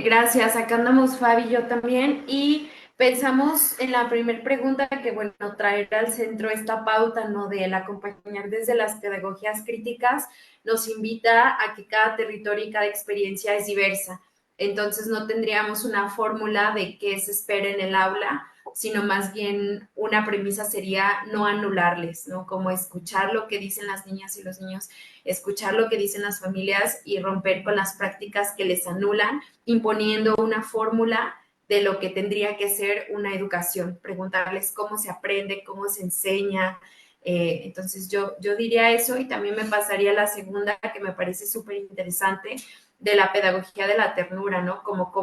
Gracias. Acá andamos Fabi y yo también. Y pensamos en la primera pregunta que, bueno, traer al centro esta pauta, ¿no? Del acompañar desde las pedagogías críticas, nos invita a que cada territorio y cada experiencia es diversa. Entonces no tendríamos una fórmula de qué se espera en el aula, sino más bien una premisa sería no anularles, ¿no? Como escuchar lo que dicen las niñas y los niños, escuchar lo que dicen las familias y romper con las prácticas que les anulan, imponiendo una fórmula de lo que tendría que ser una educación, preguntarles cómo se aprende, cómo se enseña. Entonces yo diría eso, y también me pasaría la segunda, que me parece súper interesante, de la pedagogía de la ternura, ¿no? Cómo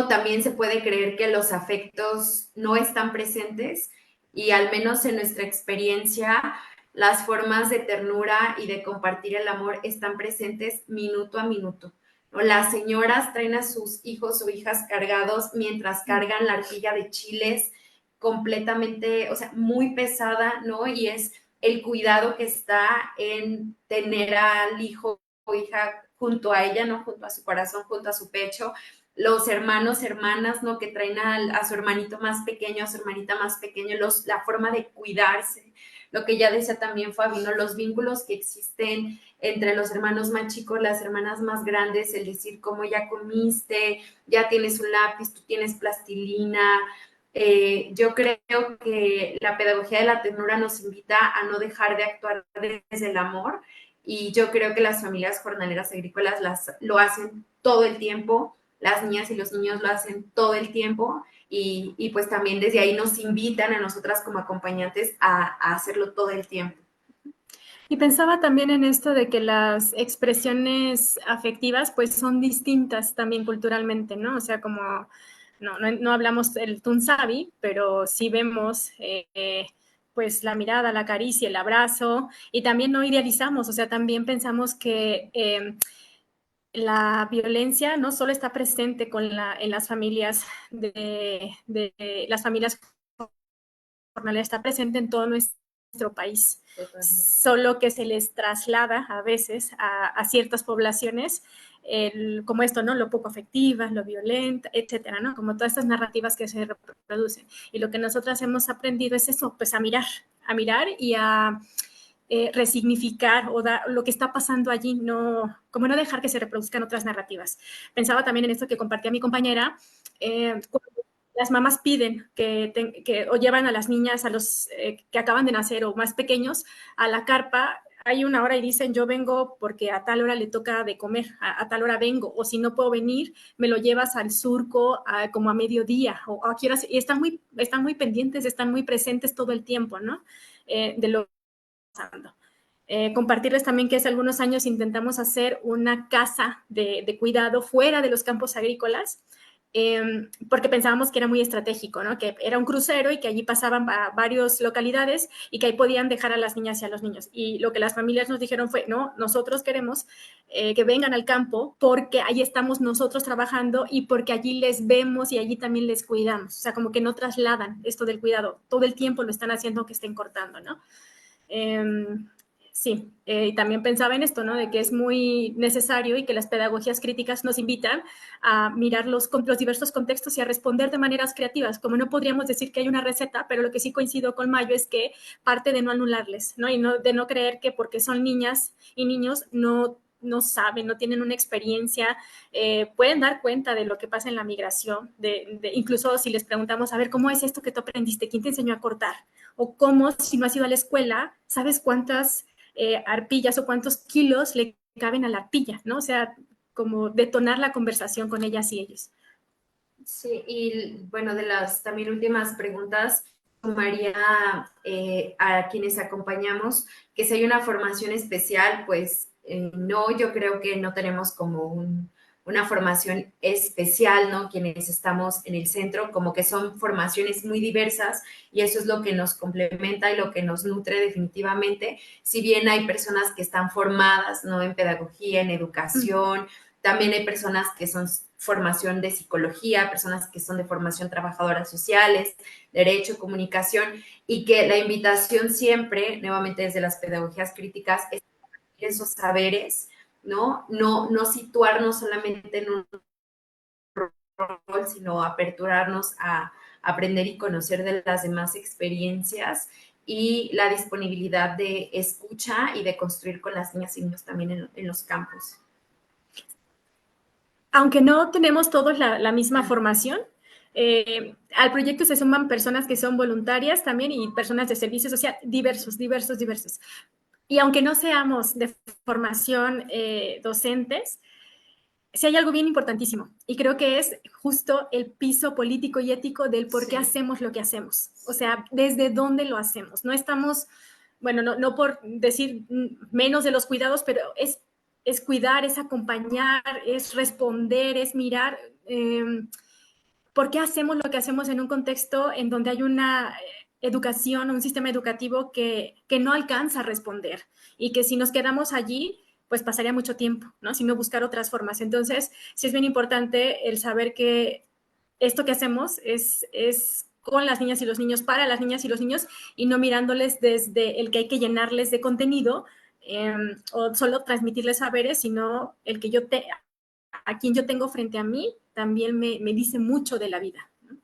también se puede creer que los afectos no están presentes, y al menos en nuestra experiencia las formas de ternura y de compartir el amor están presentes minuto a minuto, ¿no? Las señoras traen a sus hijos o hijas cargados mientras cargan la arquilla de chiles completamente, o sea, muy pesada, ¿no? Y es el cuidado que está en tener al hijo o hija junto a ella, ¿no? Junto a su corazón, junto a su pecho. Los hermanos, hermanas, ¿no? Que traen a su hermanito más pequeño, a su hermanita más pequeño, la forma de cuidarse. Lo que ya decía también Fabi, ¿no? Los vínculos que existen entre los hermanos más chicos, las hermanas más grandes, el decir cómo ya comiste, ya tienes un lápiz, tú tienes plastilina, Yo creo que la pedagogía de la ternura nos invita a no dejar de actuar desde el amor, y yo creo que las familias jornaleras agrícolas lo hacen todo el tiempo, las niñas y los niños lo hacen todo el tiempo, y pues también desde ahí nos invitan a nosotras como acompañantes a hacerlo todo el tiempo. Y pensaba también en esto de que las expresiones afectivas pues son distintas también culturalmente, ¿no? O sea, como no hablamos el tunsavi, pero sí vemos pues la mirada, la caricia, el abrazo, y también no idealizamos, o sea, también pensamos que la violencia no solo está presente en las familias de las familias jornaleras, está presente en todo nuestro país. Totalmente. Solo que se les traslada a veces a ciertas poblaciones como esto, ¿no? Lo poco afectiva, lo violenta, etcétera, ¿no? Como todas estas narrativas que se reproducen. Y lo que nosotras hemos aprendido es eso, pues a mirar y a resignificar o lo que está pasando allí, como no dejar que se reproduzcan otras narrativas. Pensaba también en esto que compartía mi compañera, cuando las mamás piden o llevan a las niñas, a los que acaban de nacer o más pequeños, a la carpa. Hay una hora y dicen, yo vengo porque a tal hora le toca de comer, a tal hora vengo, o si no puedo venir, me lo llevas al surco como a mediodía, o a qué horas, y están muy pendientes, están muy presentes todo el tiempo, ¿no? De lo pasando. Compartirles también que hace algunos años intentamos hacer una casa de cuidado fuera de los campos agrícolas, porque pensábamos que era muy estratégico, ¿no? Que era un crucero y que allí pasaban a varias localidades y que ahí podían dejar a las niñas y a los niños. Y lo que las familias nos dijeron fue, no, nosotros queremos que vengan al campo porque ahí estamos nosotros trabajando y porque allí les vemos y allí también les cuidamos. O sea, como que no trasladan esto del cuidado. Todo el tiempo lo están haciendo, que estén cortando, ¿no? Sí, y también pensaba en esto, ¿no? De que es muy necesario y que las pedagogías críticas nos invitan a mirar los diversos contextos y a responder de maneras creativas. Como no podríamos decir que hay una receta, pero lo que sí coincido con Mayo es que parte de no anularles, ¿no? Y de no creer que porque son niñas y niños no saben, no tienen una experiencia, pueden dar cuenta de lo que pasa en la migración, incluso si les preguntamos, a ver, ¿cómo es esto que tú aprendiste? ¿Quién te enseñó a cortar? O cómo, si no has ido a la escuela, ¿sabes cuántas arpillas o cuántos kilos le caben a la arpilla, ¿no? O sea, como detonar la conversación con ellas y ellos. Sí, y bueno, de las también últimas preguntas, sumaría a quienes acompañamos, que si hay una formación especial, pues no, yo creo que no tenemos como una formación especial, ¿no? Quienes estamos en el centro, como que son formaciones muy diversas y eso es lo que nos complementa y lo que nos nutre definitivamente. Si bien hay personas que están formadas, ¿no? En pedagogía, en educación, también hay personas que son formación de psicología, personas que son de formación trabajadoras sociales, derecho, comunicación, y que la invitación siempre, nuevamente desde las pedagogías críticas, es esos saberes, ¿no? No situarnos solamente en un rol, sino aperturarnos a aprender y conocer de las demás experiencias y la disponibilidad de escucha y de construir con las niñas y niños también en los campos. Aunque no tenemos todos la misma formación, al proyecto se suman personas que son voluntarias también y personas de servicio social diversos. Y aunque no seamos de formación docentes, sí hay algo bien importantísimo y creo que es justo el piso político y ético del por qué hacemos lo que hacemos. O sea, desde dónde lo hacemos. No estamos, bueno, no por decir menos de los cuidados, pero es cuidar, es acompañar, es responder, es mirar. ¿Por qué hacemos lo que hacemos en un contexto en donde hay una educación, un sistema educativo que no alcanza a responder y que si nos quedamos allí, pues pasaría mucho tiempo, ¿no? Sino buscar otras formas. Entonces, sí es bien importante el saber que esto que hacemos es con las niñas y los niños, para las niñas y los niños, y no mirándoles desde el que hay que llenarles de contenido o solo transmitirles saberes, sino el que a quien yo tengo frente a mí también me dice mucho de la vida, ¿no?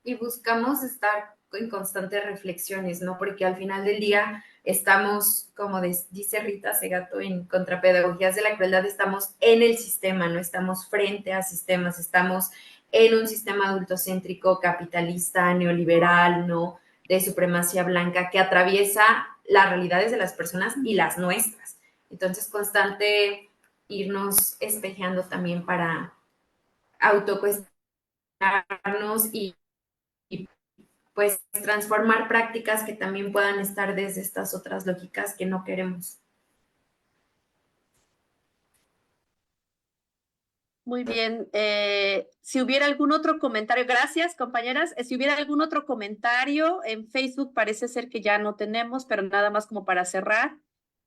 Y buscamos estar en constantes reflexiones, ¿no? Porque al final del día estamos, como dice Rita Segato en Contrapedagogías de la Crueldad, estamos en el sistema, no estamos frente a sistemas, estamos en un sistema adultocéntrico, capitalista, neoliberal, ¿no? De supremacía blanca que atraviesa las realidades de las personas y las nuestras. Entonces, constante irnos espejeando también para autocuestionarnos y pues transformar prácticas que también puedan estar desde estas otras lógicas que no queremos. Muy bien. Si hubiera algún otro comentario, gracias, compañeras. Si hubiera algún otro comentario en Facebook, parece ser que ya no tenemos, pero nada más como para cerrar.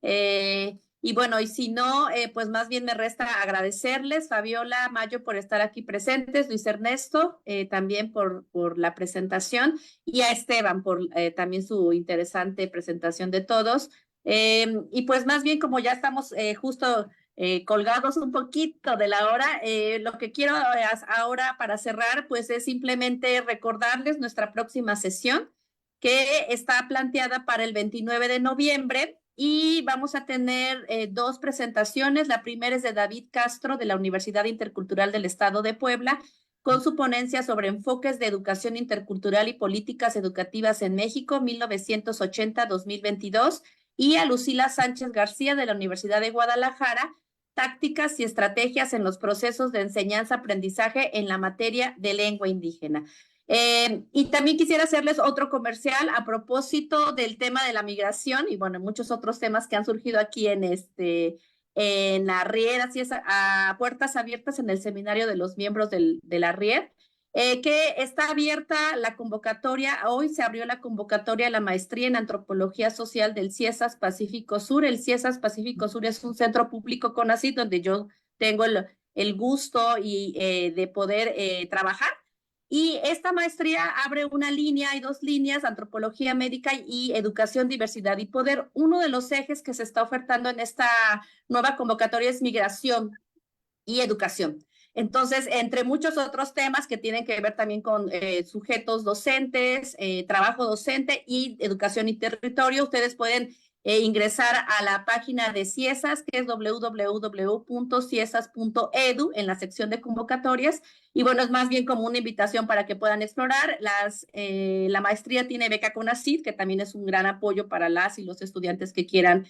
Y bueno, y si no, pues más bien me resta agradecerles, Fabiola, Mayo, por estar aquí presentes, Luis Ernesto, también por la presentación, y a Esteban por también su interesante presentación de todos. Y pues más bien, como ya estamos justo colgados un poquito de la hora, lo que quiero ahora para cerrar, pues es simplemente recordarles nuestra próxima sesión, que está planteada para el 29 de noviembre, y vamos a tener dos presentaciones. La primera es de David Castro, de la Universidad Intercultural del Estado de Puebla, con su ponencia sobre enfoques de educación intercultural y políticas educativas en México, 1980-2022, y a Lucila Sánchez García, de la Universidad de Guadalajara, tácticas y estrategias en los procesos de enseñanza-aprendizaje en la materia de lengua indígena. Y también quisiera hacerles otro comercial a propósito del tema de la migración y bueno, muchos otros temas que han surgido aquí en la RIER, así es, a puertas abiertas en el seminario de los miembros de la RIER, que está abierta la convocatoria. Hoy se abrió la convocatoria a la maestría en Antropología Social del CIESAS Pacífico Sur. El CIESAS Pacífico Sur es un centro público CONACYT donde yo tengo el gusto de poder trabajar. Y esta maestría abre una línea, hay dos líneas, antropología médica y educación, diversidad y poder. Uno de los ejes que se está ofertando en esta nueva convocatoria es migración y educación. Entonces, entre muchos otros temas que tienen que ver también con sujetos docentes, trabajo docente y educación y territorio, ustedes pueden ingresar a la página de CIESAS, que es www.ciesas.edu, en la sección de convocatorias. Y bueno, es más bien como una invitación para que puedan explorar. La maestría tiene beca CONACYT, que también es un gran apoyo para las y los estudiantes que quieran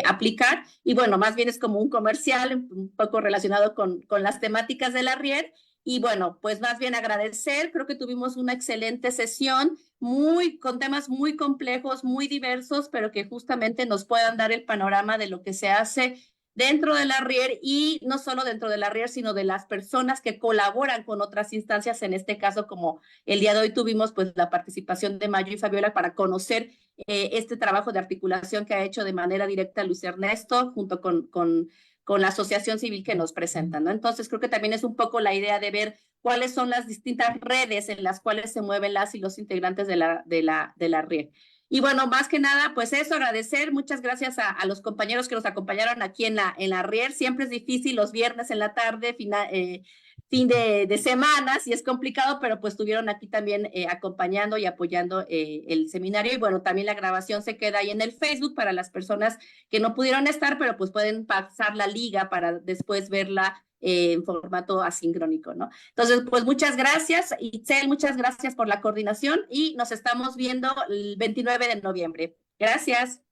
aplicar. Y bueno, más bien es como un comercial un poco relacionado con las temáticas de la RIER. Y bueno, pues más bien agradecer, creo que tuvimos una excelente sesión, con temas muy complejos, muy diversos, pero que justamente nos puedan dar el panorama de lo que se hace dentro de la RIER, y no solo dentro de la RIER, sino de las personas que colaboran con otras instancias. En este caso, como el día de hoy tuvimos pues la participación de Mayo y Fabiola para conocer este trabajo de articulación que ha hecho de manera directa Luis Ernesto junto con la asociación civil que nos presentan, ¿no? Entonces creo que también es un poco la idea de ver cuáles son las distintas redes en las cuales se mueven las y los integrantes de la RIER. Y bueno, más que nada, pues eso, agradecer, muchas gracias a los compañeros que nos acompañaron aquí en la RIER. Siempre es difícil los viernes en la tarde, fin de semana, sí es complicado, pero pues estuvieron aquí también acompañando y apoyando el seminario. Y bueno, también la grabación se queda ahí en el Facebook para las personas que no pudieron estar, pero pues pueden pasar la liga para después verla en formato asincrónico, ¿no? Entonces, pues muchas gracias, Itzel, muchas gracias por la coordinación y nos estamos viendo el 29 de noviembre. Gracias.